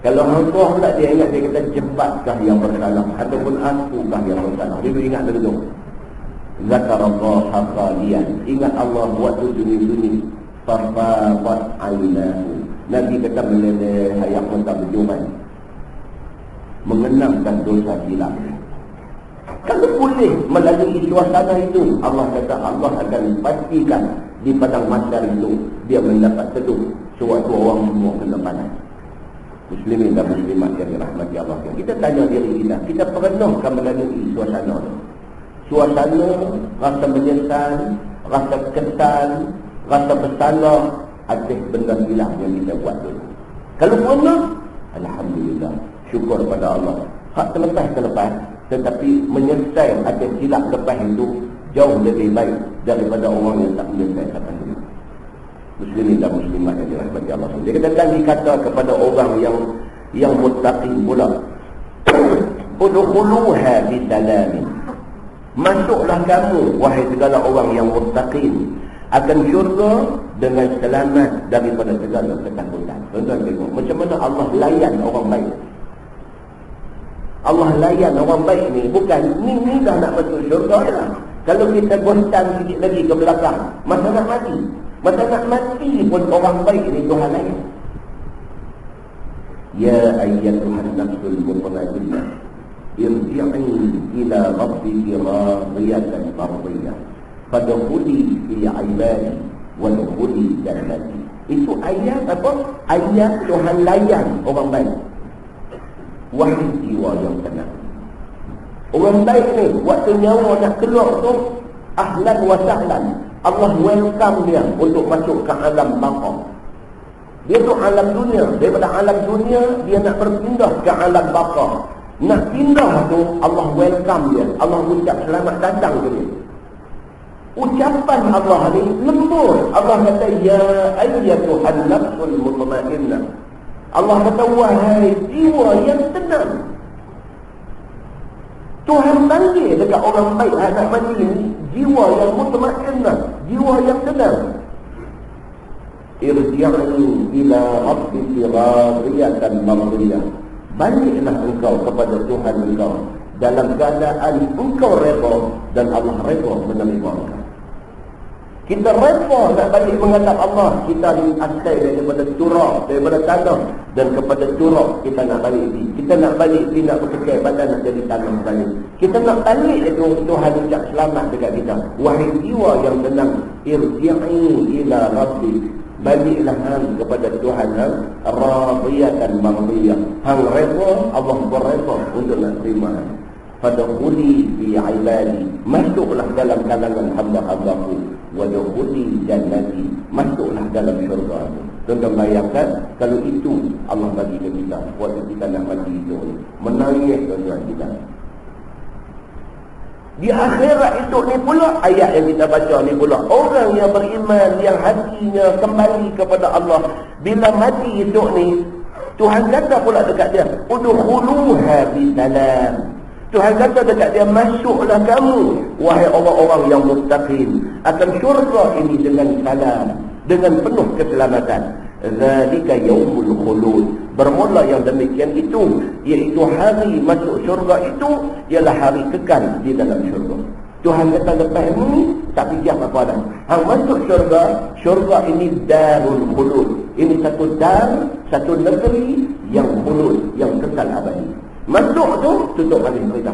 Kalau hangkah pula dia ingat, dia kata jebatkah yang bersalah ataupun akukah yang bersalah. Dia ingat begitu. Zakarallaha khaliyan, ingat Allah waktu sunyi-sunyi. Fafadat aynahu, Nabi kata meleleh hayat mata berjuman, mengenangkan dosa hilang. Kalau boleh melalui suasana itu, Allah kata Allah akan pastikan di padang mahsyar itu dia mendapat teduh sewaktu orang semua kena panas. Muslimin dan muslimat yang dirahmati Allah. Kita tanya diri kita, kita pernahkah melalui suasana itu? Suasana rasa menyesal, rasa kesal, rasa bersalah atas benda hilang yang kita buat dulu. Kalau pernah, alhamdulillah, syukur pada Allah. Hak terlepas, tetapi menyesal atas silap lepas itu jauh lebih baik daripada orang yang tak menyelesaikan dulu. Muslimin dan muslimat yang dirahmati Allah. Dia kata lagi kata kepada orang yang muttaqin pula, udkhuluha bisalamin. Masuklah kamu wahai segala orang yang muttaqin akan syurga dengan selamat daripada segala ketakutan. Tuan-tuan tengok macam mana Allah layan orang baik. Allah layan orang baik ni bukan ni dah nak masuk syurga dah. Kalau kita gontan sikit lagi ke belakang, masa nak mati. Masa nak mati pun orang baik ni Tuhan layan. Ya ayyatuhan nafsul mutmainnah, irji'i ila rabbiki radiyatan mardiyah, fadkhuli fi 'ibadi wa dkhuli jannati. Itu ayat apa? Ayat Tuhan layan orang baik. Wahai jiwa yang tenang. Orang baik ni waktu nyawa nak keluar tu ahlan wa sahlan. Allah welcome dia untuk masuk ke alam baqah. Dia tu alam dunia. Daripada alam dunia dia nak berpindah ke alam baqah. Nak pindah tu Allah welcome dia. Allah ucap selamat datang ke dia. Ucapan Allah ni lembut. Allah kata ya ayyatuhan nafsul mutmainnah. Allah kata wahai jiwa yang tenang. Tuhan panggil dekat orang baik anak mati ni jiwa yang mutmainnah, jiwa yang tenang. Irji'i ila rabbiki radiyatan mardiyah. Baliklah engkau kepada Tuhan engkau dalam keadaan engkau redha dan Allah redha menerima engkau. Kita redha nak balik menghadap Allah. Kita asal daripada turab, daripada tanah, dan kepada turab kita nak balik. Kita nak balik, kita nak berkekal badan nak jadi tanah balik. Kita nak balik itu Tuhan ucap selamat dekat kita. Wahai jiwa yang tenang, irji'i ila rabbik. Baliklah hang kepada Tuhan hang radiyatan mardiyah. Hang redha, Allah berredha untuk nak terima. Fadkhuli fi 'ibadi. Masuklah dalam kalangan hamba-hambaku. Wadkhuli jannati. Masuklah dalam syurga. Tuan-tuan bayangkan kalau itu Allah bagi ke kita waktu kita nak mati itu. Menangis tuan-tuan kita. Di akhirat itu ni pula ayat yang kita baca ni pula, orang yang beriman yang hatinya kembali kepada Allah bila mati itu ni, Tuhan kata pula dekat dia, udkhuluha bisalam. Tuhan kata dekat dia, masuklah kamu wahai orang-orang yang muttaqin akan syurga ini dengan salam, dengan penuh keselamatan. Zalika yaumul khulud. Bermula yang demikian itu, iaitu hari masuk syurga itu ialah hari kekal di dalam syurga. Tuhan kata lepas ini tak fikir apa dah. Hang masuk syurga, syurga ini darul khulud. Ini satu dar, satu negeri yang khulud, yang kekal abadi. Masuk tu tutup balik cerita.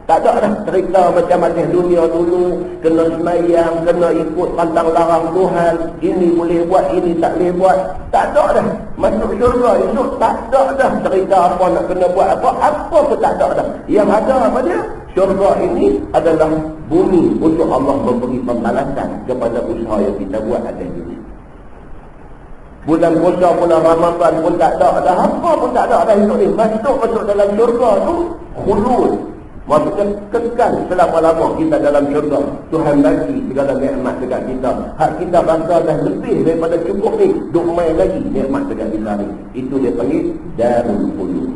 Tak ada dah cerita macam atas dunia dulu, kena semayang, kena ikut pantang larang Tuhan, ini boleh buat, ini tak boleh buat. Tak ada dah. Masuk syurga itu tak ada dah cerita apa nak kena buat apa pun tak ada dah. Yang ada apa dia? Syurga ini adalah bumi untuk Allah memberi pembalasan kepada usaha yang kita buat atas dunia. Bulan puasa, bulan Ramadan pun tak ada dah, apa pun tak ada dah hidup ni. Masuk dalam syurga tu khulud. Maksudnya kekal selama-lama kita dalam syurga. Tuhan bagi segala nikmat dekat kita. Hak kita rasa dah lebih daripada cukup ni. Duk main lagi nikmat dekat kita ni. Itu dia panggil darul khulud.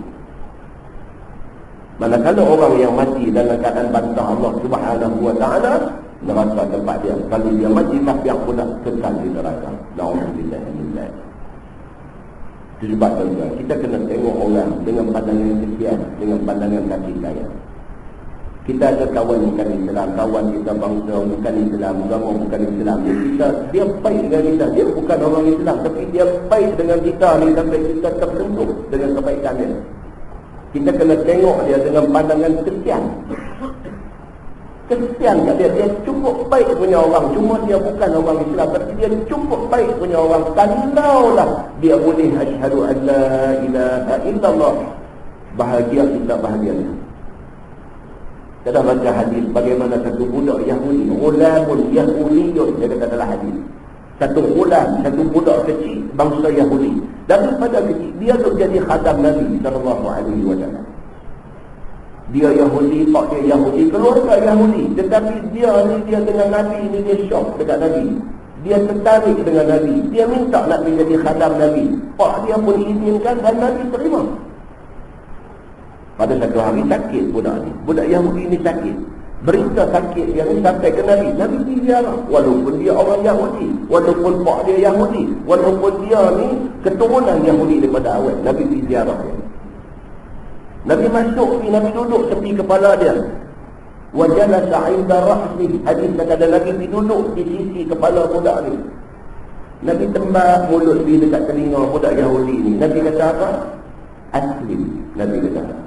Manakala orang yang mati dalam keadaan bantah Allah Subhanahu wa taala, neraka tempat dia. Kalau dia mati tapi yang pula kekal di neraka. Alhamdulillah. Itu sebab tuan-tuan, kita kena tengok orang dengan pandangan kesian, dengan pandangan kasih sayang. Kita ada kawan bukan Islam, kawan kita bangsa bukan Islam, agama bukan Islam. Dia baik dengan kita. Dia bukan orang Islam, tapi dia baik dengan kita ni sampai kita tersentuh dengan kebaikan dia. Kita kena tengok dia dengan pandangan kesian. Kesian kat dia. Dia cukup baik punya orang. Cuma dia bukan orang Islam. Tapi dia cukup baik punya orang. Kalaulah dia boleh asyhadu an la ilaha illallah. Bahagia kita bahagia. Kita baca hadis bagaimana satu budak Yahudi, ghulamun Yahudiyun, dia kata dalam hadis. Satu ghulam, satu budak kecil bangsa Yahudi. Daripada kecil dia duk jadi khadam Nabi sallallahu alaihi wasallam. Dia Yahudi, pak dia Yahudi, keluarga Yahudi, tetapi dia dengan Nabi ni dia syok dekat Nabi. Dia tertarik dengan Nabi. Dia minta nak menjadi khadam Nabi. Pak dia pun izinkan dan Nabi terima. Pada satu hari sakit budak ni. Budak Yahudi ni sakit. Berita sakit yang sampai ke Nabi. Nabi pergi ziarah. Walaupun dia orang Yahudi. Walaupun pak dia Yahudi. Walaupun dia ni keturunan Yahudi daripada awal. Nabi pergi ziarah dia. Nabi masuk ni, Nabi duduk tepi kepala dia. Wa jalasa 'inda ra'si. Hadis kata ada lagi pergi duduk di sisi kepala budak ni. Nabi tembak mulut dia dekat telinga budak Yahudi ni. Nabi kata apa? Aslim. Nabi kata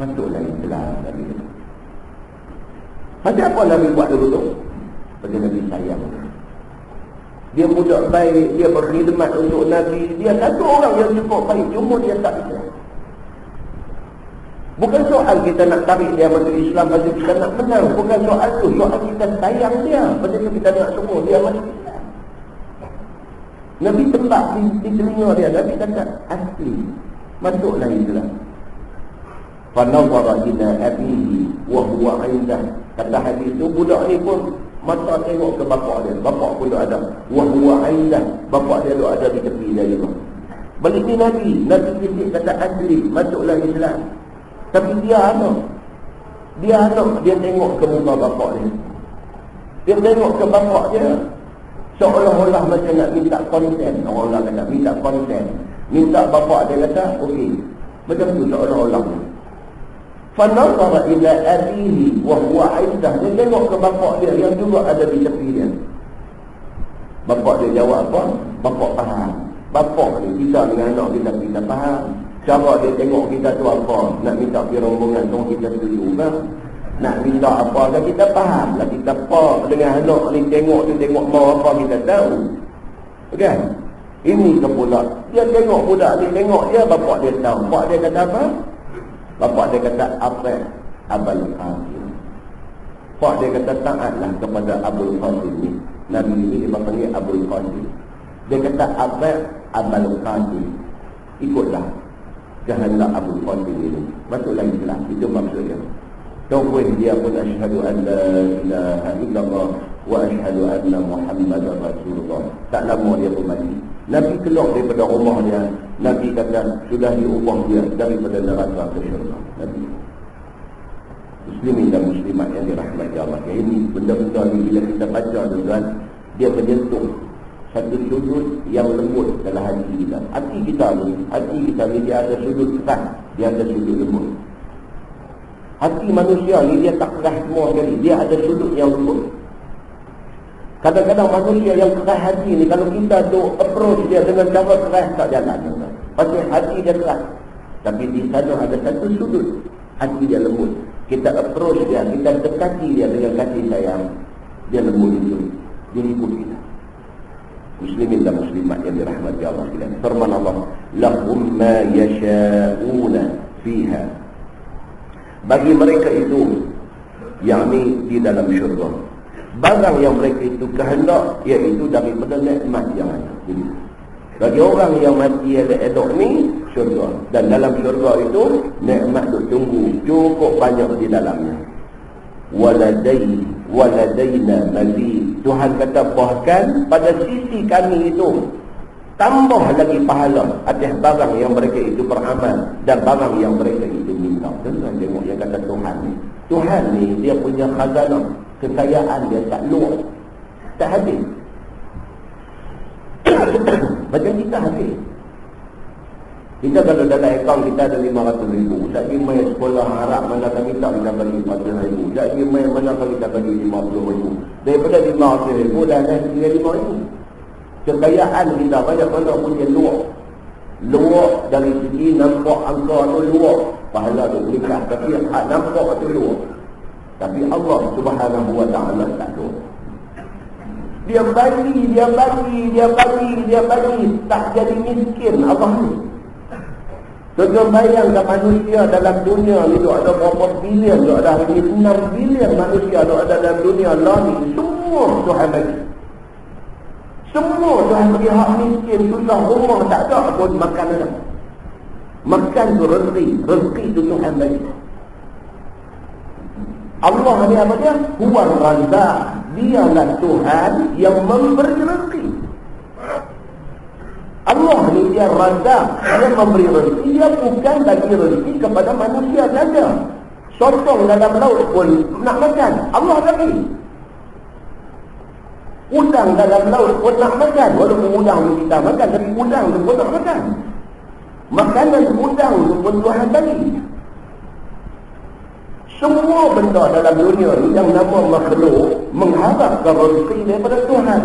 masuklah Islam. Nabi kata. Macam apa Nabi buat dulu tu? Bagi Nabi sayang. Dia budak baik, dia berkhidmat untuk Nabi. Dia satu orang yang cukup baik, cuma dia tak Islam. Bukan soal kita nak tarik dia masuk Islam, pasal kita nak menang. Bukan soal tu, soal kita sayang dia. Pasal kita nak semua dia masuk Islam. Nabi tembak di telinga dia. Nabi kata asli, masuklah Islam. Fanawara ila abihi wa huwa 'indah. Kata hadis tu budak ni pun mata tengok ke bapak dia. Bapak pun ada. Wa huwa 'indah. Bapak dia ada di tepi dia juga. Balik ni Nabi kisik kata asli, masuklah Islam. Tapi dia tengok ke muka bapak dia. Dia tengok ke bapak dia seolah-olah macam nak minta konsen. Orang kata minta konsen. Minta bapak dia kata okey. Macam tu seolah-olah. Fanazara ila abihi wa huwa 'indah. Dia tengok ke bapak dia yang juga ada di tepi dia. Bapak dia jawab apa? Bapak faham. Bapak ni kita dengan anak kita faham. Cara dia tengok kita tu apa? Nak minta pergi rombongan tu kita setuju ke? Nak minta apa kan kita faham lah. Kita pak dengan anak ni tengok mau apa kita tahu. Kan? Ini ke pula. Dia tengok budak ni, tengok dia, bapak dia tahu. Bapak dia kata apa? Bapak dia kata apa? Abul Qasim. Bapak dia kata taatlah kepada Abul Qasim ni. Nabi ni dia panggil Abul Qasim. Dia kata apa? Abul Qasim. Ikutlah kehendak Abul Qasim ini. Masuklah Islam. Itu maksudnya. Tauhid dia pun asyhadu an la ilaha illallah wa asyhadu anna Muhammadar Rasulullah. Tak lama dia pun mati. Nabi keluar daripada rumah dia. Nabi kata sudah diubah dia daripada neraka ke syurga. Nabi. Muslimin dan muslimat yang dirahmati Allah. Ini benda-benda ni bila kita baca tuan, dia menyentuh satu sudut yang lembut dalam hati kita. Hati kita ni dia ada sudut keras, dia ada sudut lembut. Hati manusia ni dia tak keras semua sekali. Dia ada sudut yang lembut. Kadang-kadang manusia yang keras hati ni, kalau kita tu approach dia dengan cara keras, tak jalan. Pasal hati dia keras. Tapi di sana ada satu sudut, hati dia lembut. Kita approach dia, kita dekati dia dengan kasih sayang, dia lembut itu. Dia ikut kita. Muslimin dan muslimat yang dirahmati Allah sekalian. Firman Allah, lahum ma yasha'una fiha. Bagi mereka itu, yakni di dalam syurga, barang yang mereka itu kehendak, iaitu daripada nikmat yang ada. Jadi, bagi orang yang mati elok ni, syurga. Dan dalam syurga itu, nikmat duk tunggu cukup banyak di dalamnya. Waladayna mazid. Tuhan kata bahkan pada sisi kami itu tambah lagi pahala atas barang yang mereka itu beramal dan barang yang mereka itu minta. Tuan tengok yang kata Tuhan ni. Tuhan ni dia punya khazanah, kekayaan dia tak luas, tak habis. Macam kita habis. Kita kalau dalam akaun kita ada 500,000. Tak pergi main sekolah Arab mana kami tak kita bagi 400,000. Tak pergi main mana kami tak bagi 50,000. Daripada 500,000 dah ada 5,000. Kekayaan kita banyak mana pun dia luar dari segi nampak angka tu luar, pahala tu meningkat, tapi nampak tu luar. Tapi Allah Subhanahu wa ta'ala tak ada. Dia bagi, tak jadi miskin Allah ni. Tuan bayangkan manusia dalam dunia ni ada berapa bilion, ada 6 bilion manusia ada dalam dunia lah ni. Semua Tuhan bagi. Semua Tuhan bagi hak miskin, susah rumah tak ada pun makan ada. Makan tu rezeki tu Tuhan bagi. Allah ni apa dia? Huwa Razzaq. Dialah Tuhan yang memberi rezeki. Allah ni dia Razzaq, dia memberi rezeki. Dia bukan bagi rezeki kepada manusia saja. Sotong dalam laut pun nak makan, Allah bagi. Udang dalam laut pun nak makan. Walaupun udang tu kita makan, tapi udang tu pun nak makan. Makanan udang tu pun Tuhan bagi. Semua benda dalam dunia ni yang nama makhluk mengharapkan rezeki daripada Tuhan.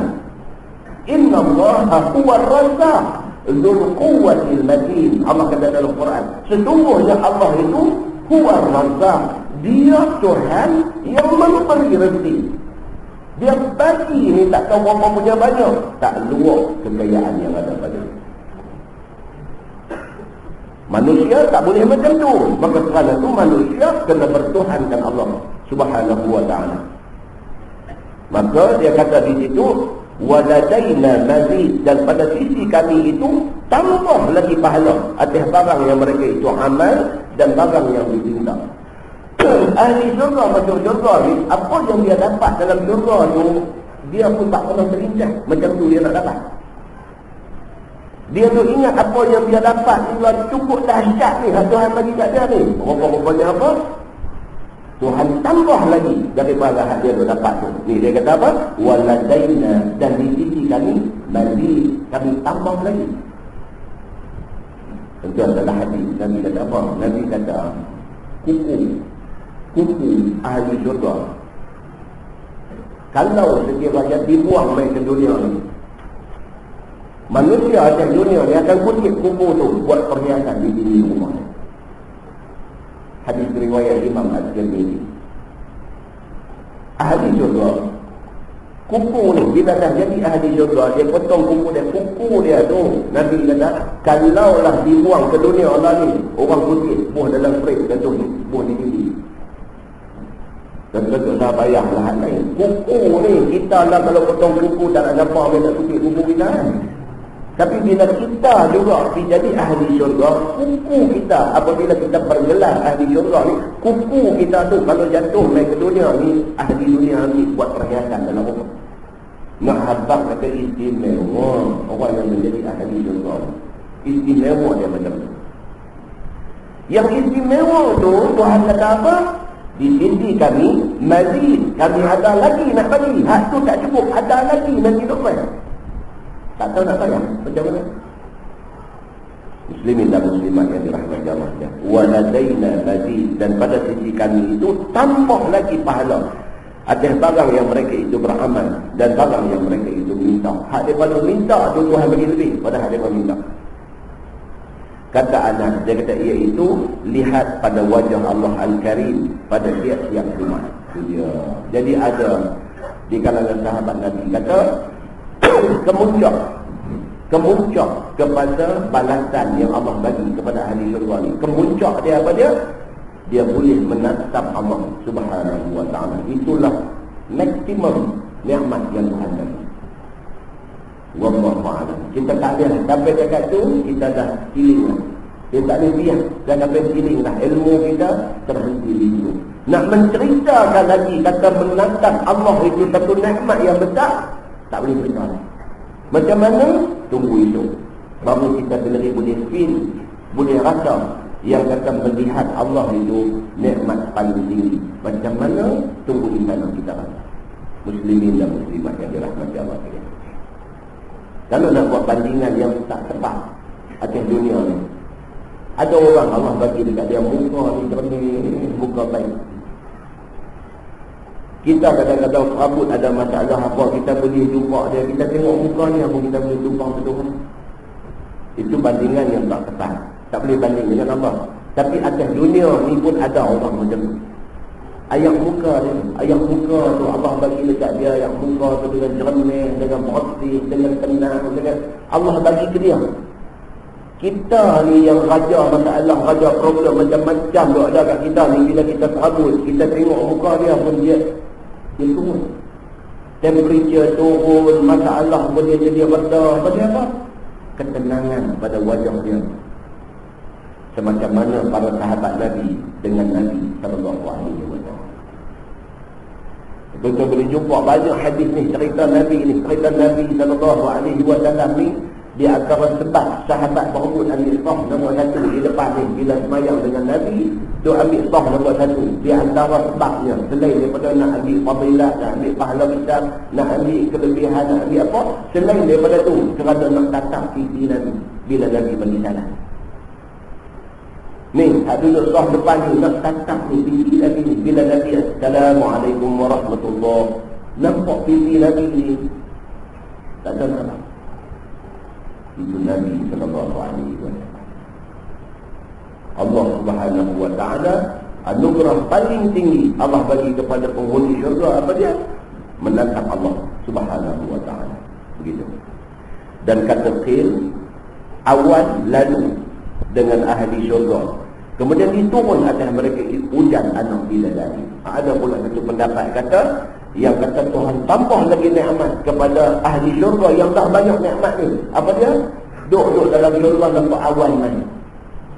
Inna Allaha huwa Razzaq dzul quwwatil matin. Allah kata dalam Quran, sesungguhnya Allah itu huwa Razzaq. Dia Tuhan yang memberi rezeki. Dia bagi ni tak tahu berapa punya banyak, tak luar kekayaan yang ada pada dia. Manusia tak boleh macam tu. Maka kerana tu manusia kena bertuhankan Allah Subhanahu wa ta'ala. Maka dia kata di situ, waladaina mazid, dan pada sisi kami itu tambah lagi pahala atas barang yang mereka itu amal dan barang yang diminta. Ahli syurga masuk syurga ni, apa yang dia dapat dalam syurga tu, dia pun tak pernah terindah macam tu dia nak dapat. Dia tu ingat apa yang dia dapat ni cukup dahsyat ni, Tuhan bagi kat dia ni. Berapa-berapanya apa? Tuhan tambah lagi daripada hak dia tu dapat tu. Ni dia kata apa? Waladaina, dan di sisi kami mazid, kami tambah lagi. Tentu adalah hadis. Nabi kata apa? Nabi kata kuku ahli syurga, kalau sekiranya dibuang main ke dunia ni, manusia atas dunia ni akan kutip kuku tu buat perhiasan di dinding rumah. Hadis riwayat Imam Al-Tirmidzi. Ahli syurga, kuku ni bila dah jadi ahli syurga, dia potong kuku dia tu. Nabi kata, kalaulah dibuang ke dunia Allah ni, orang kutip buah dalam fridge contoh ni, buah di dinding. Tentu tak payah lahan lain. Kuku ni, kita lah kalau potong kuku tak nak nampak dia nak kutip kuku kita kan. Tapi bila kita juga jadi ahli syurga, kuku kita, apabila kita bergelar ahli syurga ni, kuku kita tu kalau jatuh main ke dunia ni, ahli dunia ni buat perhiasan dalam rumah. Nak habang kata istimewa orang yang menjadi ahli syurga. Istimewa dia macam tu. Yang istimewa tu Tuhan kata apa? Di sisi kami mazid, kami ada lagi nak bagi. Hak tu tak cukup, ada lagi nanti depan. Tak tahu nak bayar macam mana. Muslimin dan muslimat yang dirahmati Allah, waladaina mazid, dan pada sisi kami itu tambah lagi pahala atas barang yang mereka itu beramal dan barang yang mereka itu minta. Hak daripada minta tu Tuhan bagi lebih pada hak daripada minta. Kata Anas, dia kata iaitu lihat pada wajah Allah Al-Karim pada tiap-tiap Jumat. Dia. Jadi ada di kalangan sahabat Nabi kata kemuncak kepada balasan yang Allah bagi kepada ahli syurga ni. Kemuncak dia apa dia? Dia boleh menatap Allah Subhanahu wa ta'ala. Itulah maksimum nikmat yang Tuhan bagi. Wallahu a'lam. Kita tak ada sampai dekat tu, kita dah healing lah. Kita tak boleh biar dah sampai healing lah. Ilmu kita terhenti di situ. Nak menceritakan lagi kata menatap Allah itu satu nikmat yang besar, tak boleh cerita. Macam mana? Tunggu itu. Baru kita sendiri boleh feel, boleh rasa yang kata melihat Allah itu nikmat paling tinggi. Macam mana? Tunggu di sana kita rasa. Muslimin dan muslimat yang dirahmati Allah. Kalau nak buat bandingan yang tak tepat atas dunia ni, ada orang Allah bagi dekat dia muka ni jernih, muka baik. Kita kadang-kadang rambut ada masalah apa, kita boleh jumpa dia, kita tengok muka ni apa kita boleh jumpa betul. Itu bandingan yang tak tepat. Tak boleh banding dengan Allah. Tapi atas dunia ni pun ada orang macam tu. Ayat muka dia, ayat muka tu Allah bagi dekat dia, ayat muka tu dengan jernih, dengan bersih, dengan tenang, dengan Allah bagi ke dia. Kita ni yang raja masalah, raja problem macam-macam tu ada kat kita ni. Bila kita serabut, kita tengok muka dia pun dia turun. Temperature turun, masalah pun dia jadi reda. Pada apa? Ketenangan pada wajah dia. Semacam mana para sahabat Nabi dengan Nabi sallallahu alaihi wasallam. Kita boleh jumpa banyak hadis ni, cerita Nabi ni, cerita Nabi sallallahu alaihi wasallam ni. Di antara sebab sahabat berebut ambil sah nombor 1 di depan ni, bila semayang dengan Nabi tu ambil sah nombor 1. Di antara sebabnya, selain daripada nak ambil fadilah, nak ambil pahala besar, nak ambil kelebihan, nak ambil apa, selain daripada tu kerana nak tatap pipi Nabi bila Nabi bagi salam. Ni, tak duduk sah depan ni, nak tatap ni pipi Nabi ni bila Nabi Assalamualaikum warahmatullahi. Nampak pipi Nabi ni, tak ada salam. Itu Nabi sallallahu alaihi wasallam. Allah Subhanahu wa taala anugerah paling tinggi Allah bagi kepada penghuni syurga apa dia? Menatap Allah Subhanahu wa taala. Begitu. Dan kata qil awan lalu dengan ahli syurga. Kemudian diturun atas mereka hujan anak bidadari. Ada pula satu pendapat kata yang kata Tuhan tambah lagi nikmat kepada ahli syurga yang dah banyak nikmat ni. Apa dia? Duduk dalam syurga nampak awan main.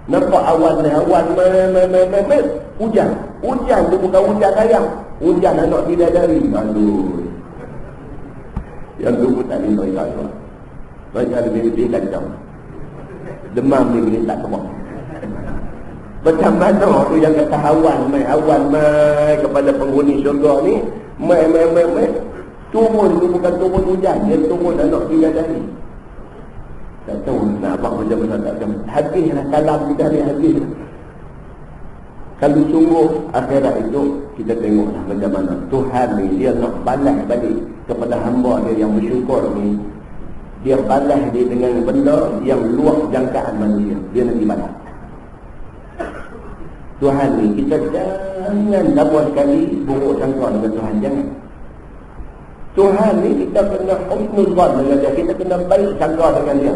Nampak awan ni, awan main. Hujan. Hujan tu bukan hujan ayam. Hujan anak bidadari. Aduh. Yang tu pun tak boleh tahu. Banyak lebih kacau. Demam ni boleh tak teruk. Macam mana tu yang kata awan main kepada penghuni syurga ni. Main. Turun tu bukan turun hujan, dia turun anak bidadari. Tak tahu nak abang macam mana, tak tahu. Habislah salam kita ni, habis. Kalau sungguh akhirat itu, kita tengoklah macam mana Tuhan ni, dia nak balas balik kepada hamba dia yang bersyukur ni. Dia balas dia dengan benda yang luar jangkaan manusia. Dia nak dibalas. Tuhan ni, kita jangan lama sekali buruk sangka dengan Tuhan. Jangan. Tuhan ni kita kena husnul zan dengan dia. Kita kena baik sangka dengan dia.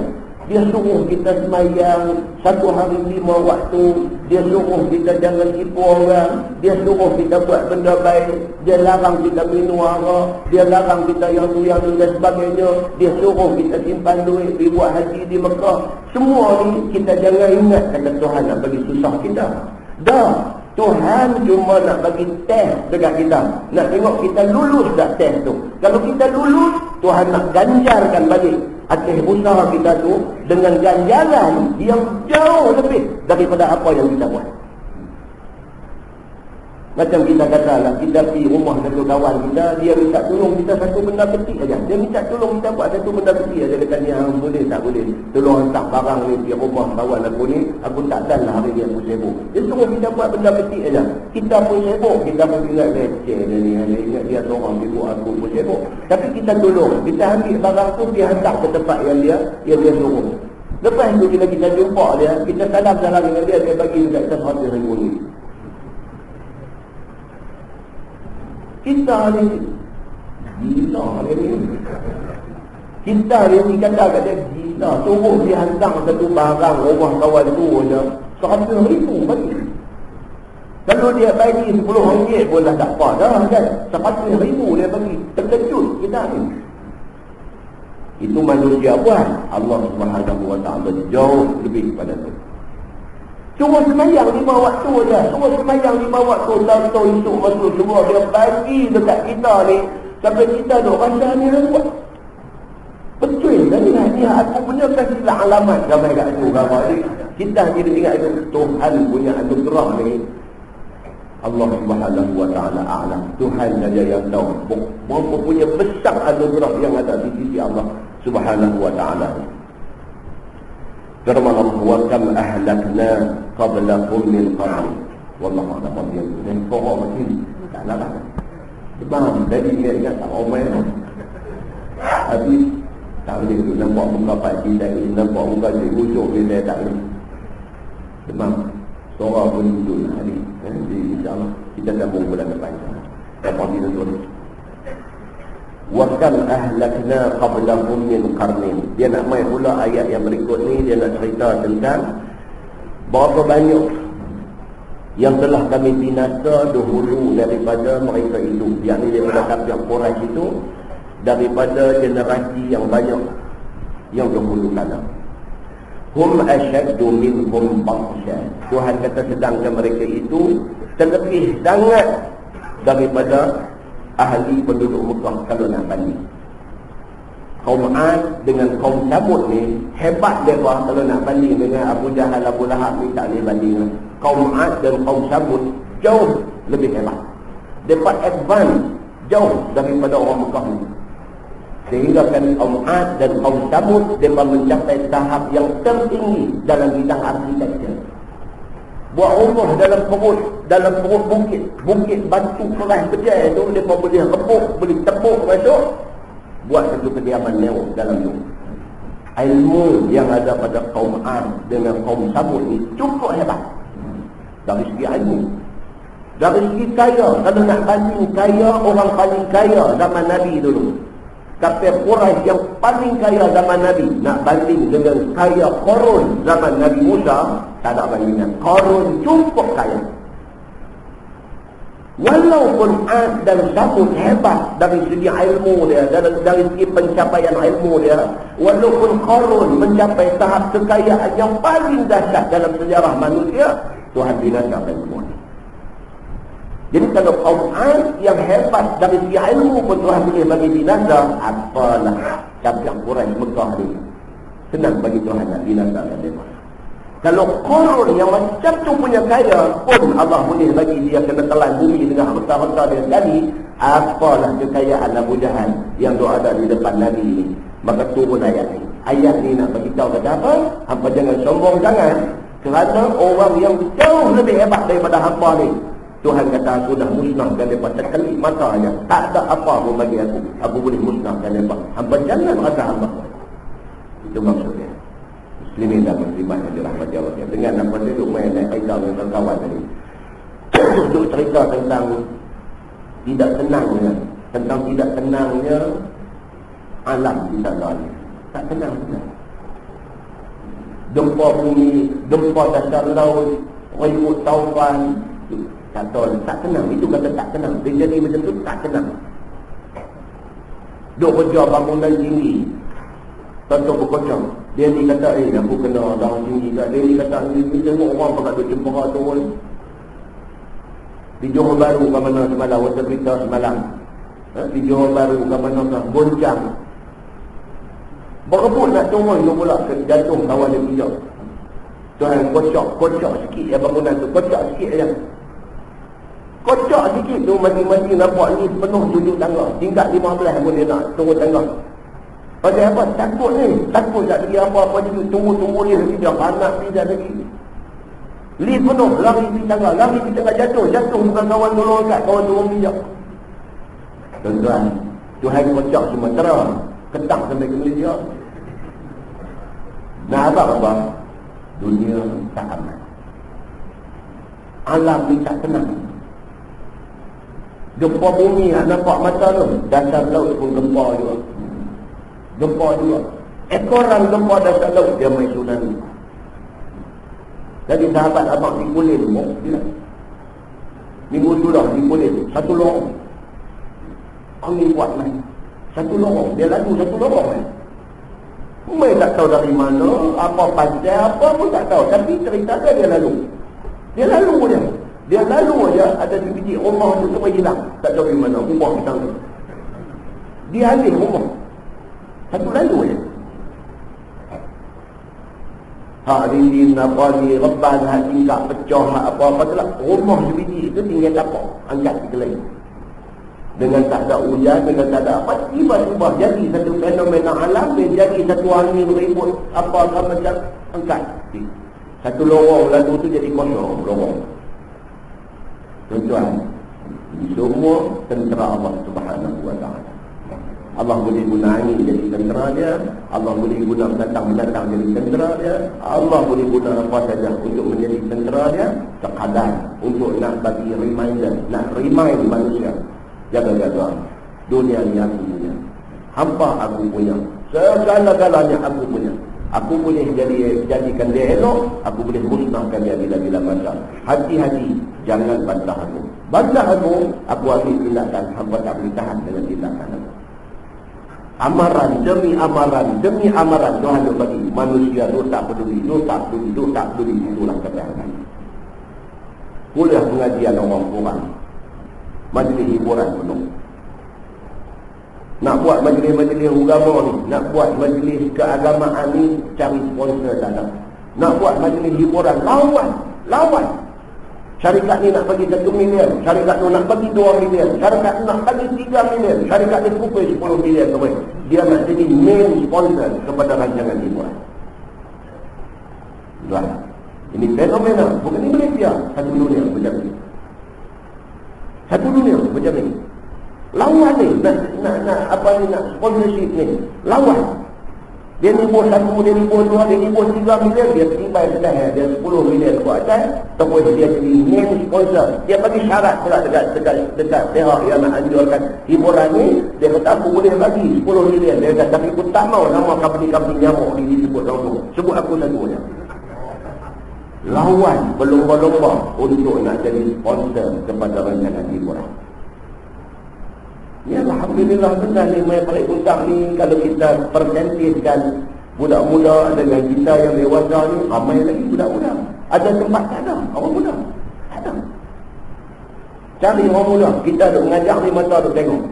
Dia suruh kita semayang 1 hari 5 waktu. Dia suruh kita jangan tipu orang. Dia suruh kita buat benda baik. Dia larang kita minum arak. Dia larang kita yang tu dan sebagainya. Dia suruh kita simpan duit, pergi buat haji di Mekah. Semua ni kita jangan ingat kata Tuhan nak bagi susah kita. Dah, Tuhan cuma nak bagi test dekat kita. Nak tengok kita lulus tak test tu. Kalau kita lulus, Tuhan nak ganjarkan balik atas usaha kita tu dengan ganjaran yang jauh lebih daripada apa yang kita buat. Macam kita katalah, kita pergi rumah satu kawan kita, dia minta tolong kita satu benda kecil aja. Dia minta tolong kita buat satu benda kecil aja. Dia kata, "Yang boleh tak boleh? Tolong hantar barang ni pergi rumah kawan aku ni. Aku tak dan lah hari ni aku sibuk." Dia suruh kita buat benda kecil aja. Kita pun sibuk, kita pun ingat leceh dia ni. Dia ingat dia seorang sibuk, aku pun sibuk. Tapi kita tolong, kita ambil barang tu, dia hantar ke tempat yang dia suruh. Lepas tu bila kita jumpa dia, kita salam-salam dengan dia, dia bagi dekat kita 100,000 ni. Kita ni gila ni. Kita ni kata kat dia gila. Suruh dia hantar satu barang rumah kawan tu je 100,000 bagi. Kalau dia bagi RM10 pun dah tak apa dah kan. 100,000 dia bagi. Terkejut kita ni. Itu manusia buat. Allah Subhanahu wa taala jauh lebih pada tu. Cuma semayang 5 waktu je. Cuma semayang 5 waktu. Tahu esok masuk semua dia bagi dekat kita ni. Sampai kita duk rasa ni buat. Betul dah ni. Aku punya kasihlah alamat sampai kat tu. Kita hanya ingat itu. Tuhan punya anugerah ni. Allah Subhanahu wa taala a'lam. Tuhan saja yang tahu berapa punya besar anugerah yang ada di sisi Allah Subhanahu wa taala. Firman Allah, wa kam ahlakna qablakum min qarn. Wallahu a'lam bishawab. Dan kau mesti tak larat. Sebab tadi dia ingat tak ramai dah. Habis tak boleh duduk nampak muka pakcik, tak boleh nampak muka cik busuk dia tak boleh. Sebab seorang pun duduk hari. Jadi insyaAllah Kita sambung bulan depan. Lepas kita tulis. Wa kam ahlakna qablahum min qarnin. Dia nak main pula ayat yang berikut ni. Dia nak cerita tentang berapa banyak yang telah kami binasa dahulu daripada mereka itu, yakni daripada kafir Quraisy itu, daripada generasi yang banyak yang dahulu kala. Hum asyaddu minhum batsha. Tuhan kata sedangkan mereka itu terlebih sangat daripada ahli penduduk Mekah kalau nak banding. Kaum Ad dengan kaum Samud ni hebat mereka kalau nak banding dengan Abu Jahal, Abu Lahab ni tak boleh banding. Kaum Ad dan kaum Samud jauh lebih hebat. Mereka advance jauh daripada orang Mekah ni. Sehingga kan kaum Ad dan kaum Samud mereka mencapai tahap yang tertinggi dalam bidang arsitektur. Buat rumah dalam perut bukit batu keras kecil tu, mereka boleh rebuk, boleh tepuk masuk, buat satu kediaman mewah dalam tu. Ilmu yang ada pada kaum Ad dengan kaum Samud ni cukup hebat dari segi ilmu. Dari segi kaya, kalau nak banding kaya, orang paling kaya zaman Nabi dulu, kafir Quraisy yang paling kaya zaman Nabi, nak banding dengan kaya Qarun zaman Nabi Musa, tak ada bandingan. Qarun cukup kaya. Walaupun Ad dan Samud hebat dari segi ilmu dia, dari segi pencapaian ilmu dia, walaupun Qarun mencapai tahap kekayaan yang paling dahsyat dalam sejarah manusia, Tuhan binasakan semua. Jadi kalau kaum Ad yang hebat dari segi ilmu pun Tuhan boleh bagi binasa, apalah kafir Quraisy Mekah ni. Senang bagi Tuhan nak binasakan mereka. Kalau Qarun yang macam tu punya kaya pun Allah boleh bagi dia kena telan bumi dengan harta-harta dia sekali, apalah kekayaan Abu Jahal yang ada di depan Nabi ni. Maka turun ayat ni. Ayat ni nak beritahu kata apa? Hampa jangan sombong sangat, kerana orang yang jauh lebih hebat daripada hampa ni, Tuhan kata aku dah musnahkan mereka sekali mata aja. Tak ada apa pun bagi aku boleh musnahkan mereka. Hampa jangan rasa hampa. Itu maksudnya. Muslimin dan muslimat yang dirahmati Allah. Dengan apa dia duduk main naik cerita dengan kawan tadi. Duduk cerita tentang tidak tenangnya alam di sana ni. Tak tenang benar. Gempa bumi, gempa dasar laut, ribut taufan, tak tahu, tak tenang. Itu kata tak tenang. Dia jadi macam tu tak tenang. Duk kerja bangunan tinggi, contoh berkocok. Dia ni kata, aku kena daun tinggi kat. Dia ni kata, ni tengok orang pakai duk cempera turun. Di Johor Bahru ke mana semalam, water berita semalam. Di Johor Bahru ke mana ke, goncang. Berebut nak turun tu pula ke jantung kawan dia pijak. Tuhan kocok sikit ya bangunan tu, kocok sikit aja. Kocok sikit tu masing-masing nampak ni penuh duduk tangga. Tingkat 15 pun dia nak turun tangga. Pasal apa? Takut ni. Takut tak lagi apa-apa juga. Tunggu-tunggu ni lagi. Dia panas ni dah lagi. Lift penuh. Lari di tangga. Lari di tengah jatuh. Jatuh bukan kawan tolong kat. Kawan tolong bijak. Tuan-tuan, Tuhan kocok semua terang. Ketak sampai ke Malaysia. Nah apa? Dunia tak aman. Alam ni tak tenang. Gempa bumi nampak mata tu. Dasar laut pun gempa juga. Gempa juga. Ekoran gempa dasar laut dia main tsunami. Jadi sahabat abang di Kulim dia minggu sudah di Kulim satu lorong. Angin kuat main. Satu lorong. Dia lalu satu lorong main. Main tak tahu dari mana, apa pasal, apa pun tak tahu. Tapi cerita dia lalu. Dia lalu je. Dia lalu aja ada di biji rumah tu semua hilang. Tak tahu di mana. Rumah kita tu. Dia ambil rumah. Satu lalu je. Hak dinding apa ni, reban, hak tingkap pecah, hak apa-apa tu lah. Rumah sebiji itu tinggal tapak. Angkat ke lain. Dengan tak ada hujan, dengan tak ada apa, tiba-tiba jadi satu fenomena alam, dia jadi satu angin ribut, apa macam angkat. Satu lorong lalu tu jadi kosong lorong. Tuan-tuan, ini semua tentera Allah Subhanahu wa ta'ala. Allah boleh guna angin jadi tentera dia, Allah boleh guna binatang-binatang jadi tentera dia, Allah boleh guna apa saja untuk menjadi tentera dia, sekadar untuk nak bagi reminder, nak remind manusia, jaga-jaga, dunia ni aku punya, hampa aku punya, segala-galanya aku punya. Aku boleh jadikan dia elok, aku boleh musnahkan dia bila-bila masa. Hati-hati, jangan bantah aku. Bantah aku ambil tindakan, hampa tak boleh tahan dengan tindakan aku. Amaran demi amaran Tuhan nak bagi manusia tu tak peduli, itulah kebenaran. Kuliah pengajian orang kurang, majlis hiburan penuh. Nak buat majlis-majlis agama ni, nak buat majlis keagamaan ni, cari sponsor tak ada. Nak buat majlis hiburan, lawan. Syarikat ni nak bagi 1 million, syarikat tu nak bagi 2 million, syarikat tu nak bagi 3 million, syarikat dia kupil 10 million tu. Dia nak jadi main sponsor kepada rancangan hiburan. Tuan, ini fenomena, bukan di Malaysia, satu dunia macam ni. Satu dunia macam ni. Lawan ni, nak sponsorship ni. Lawan. Dia ni buat 1, dia ni buat 2, dia ni buat 3 million, dia tibai sedang dia 10 million buat atas, terus dia jadi main sponsor. Dia bagi syarat pula dekat pihak yang nak anjurkan hiburan ni, dia kata aku boleh bagi 10 million. Dia kata tapi aku tak mau nama company nyamuk ni disebut orang. Sebut aku satu je. Lawan berlomba-lomba untuk nak jadi sponsor kepada rancangan hiburan. Ya Alhamdulillah benar ni main balik hutang ni. Kalau kita persentiskan budak-budak dengan kita yang dewasa ni, ramai lagi budak-budak. Ada tempat tak ada orang muda, tak ada. Cari orang muda. Kita duk mengajar ni mata duk tengok,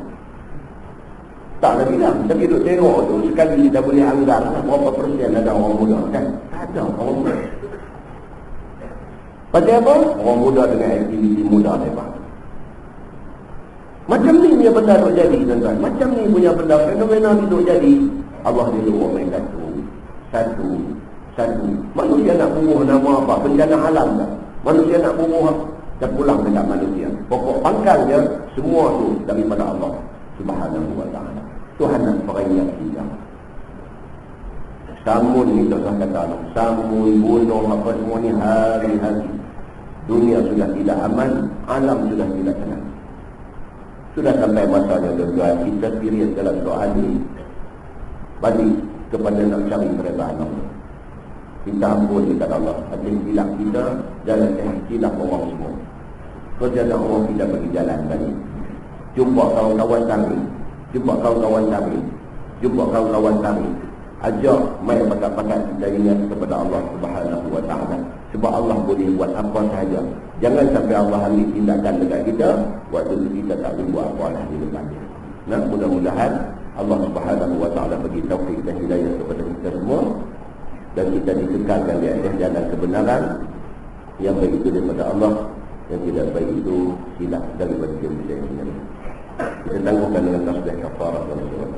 tak ada bilang. Tapi duk tengok tu sekali kita boleh anggar berapa persen ada orang muda kan. Tak ada orang muda. Pasal apa? Orang muda dengan aktiviti muda lepas. Macam ni punya benda duk jadi tuan-tuan. Macam ni punya benda fenomena ni duk jadi. Allah dia duk main satu. Manusia nak bubuh nama apa? Bencana alam tak? Manusia nak bubuh dan pulang dekat manusia. Pokok pangkalnya semua tu daripada Allah Subhanahu wa ta'ala. Tuhan nak peringat kita. Samun ni Tuhan kata, samun, bunuh apa semua ni hari-hari. Dunia sudah tidak aman, alam sudah tidak tenang. Sudah sampai masanya tuan-tuan, kita serius dalam soal ini. Balik kepada nak cari keredaan Allah. Kita ampun dekat Allah. Atas silap kita, jangan silap orang semua. Kerja nak orang kita bagi jalan tadi. Jumpa kawan-kawan kami. Jumpa kawan-kawan kami. Ajak main pakat-pakat kita ingat kepada Allah Subhanahu wa ta'ala. Sebab Allah boleh buat apa sahaja. Jangan sampai Allah ambil tindakan dekat kita waktu kita tak boleh buat apa lah di depan dia. Nah, mudah-mudahan Allah Subhanahu wa ta'ala bagi taufik dan hidayah kepada kita semua, dan kita dikekalkan di atas jalan kebenaran. Yang baik itu daripada Allah, yang tidak baik itu silap daripada diri kita sendiri. Kita tangguhkan dengan tasbih kafarah dan surat.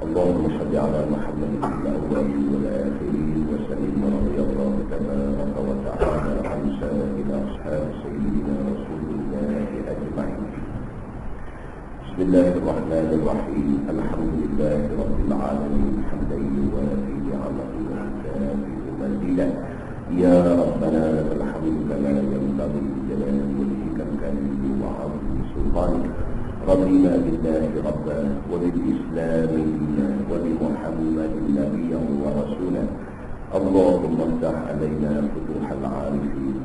اللهم صل على محمد الأولين والآخرين وسلم رضي الله تبارك وتعالى عن سائر أصحاب سيدنا رسول الله أجمعين. بسم الله الرحمن الرحيم. الحمد لله رب العالمين حمدا يوافي نعمه ويكافئ مزيدا. يا ربنا لك الحمد كما ينبغي لجلال وجهك الكريم وعظيم سلطانك. رضينا بالله ربا وبالإسلام دينا وبمحمد نبيا ورسولا. اللهم افتح علينا فتوح العارفين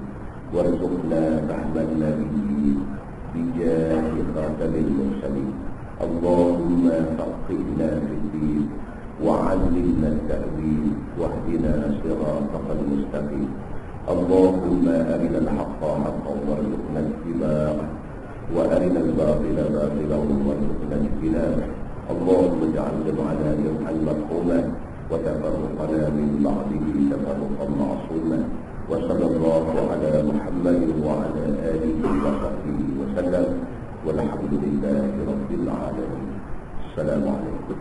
وارزقنا فهم النبيين بجاه خاتم المرسلين. اللهم فقهنا في الدين وعلمنا التأويل واهدنا صراطك المستقيم. اللهم أرنا الحق حقا وارزقنا اتباعه وأرنا الباطل باطلا وارزقنا اجتنابه. اللهم اجعل جمعنا جمعا مرحوما وتفرقنا من بعده تفرقا معصوما. وصلى الله على محمد وعلى آله وصحبه وسلم والحمد لله رب العالمين. السلام عليكم.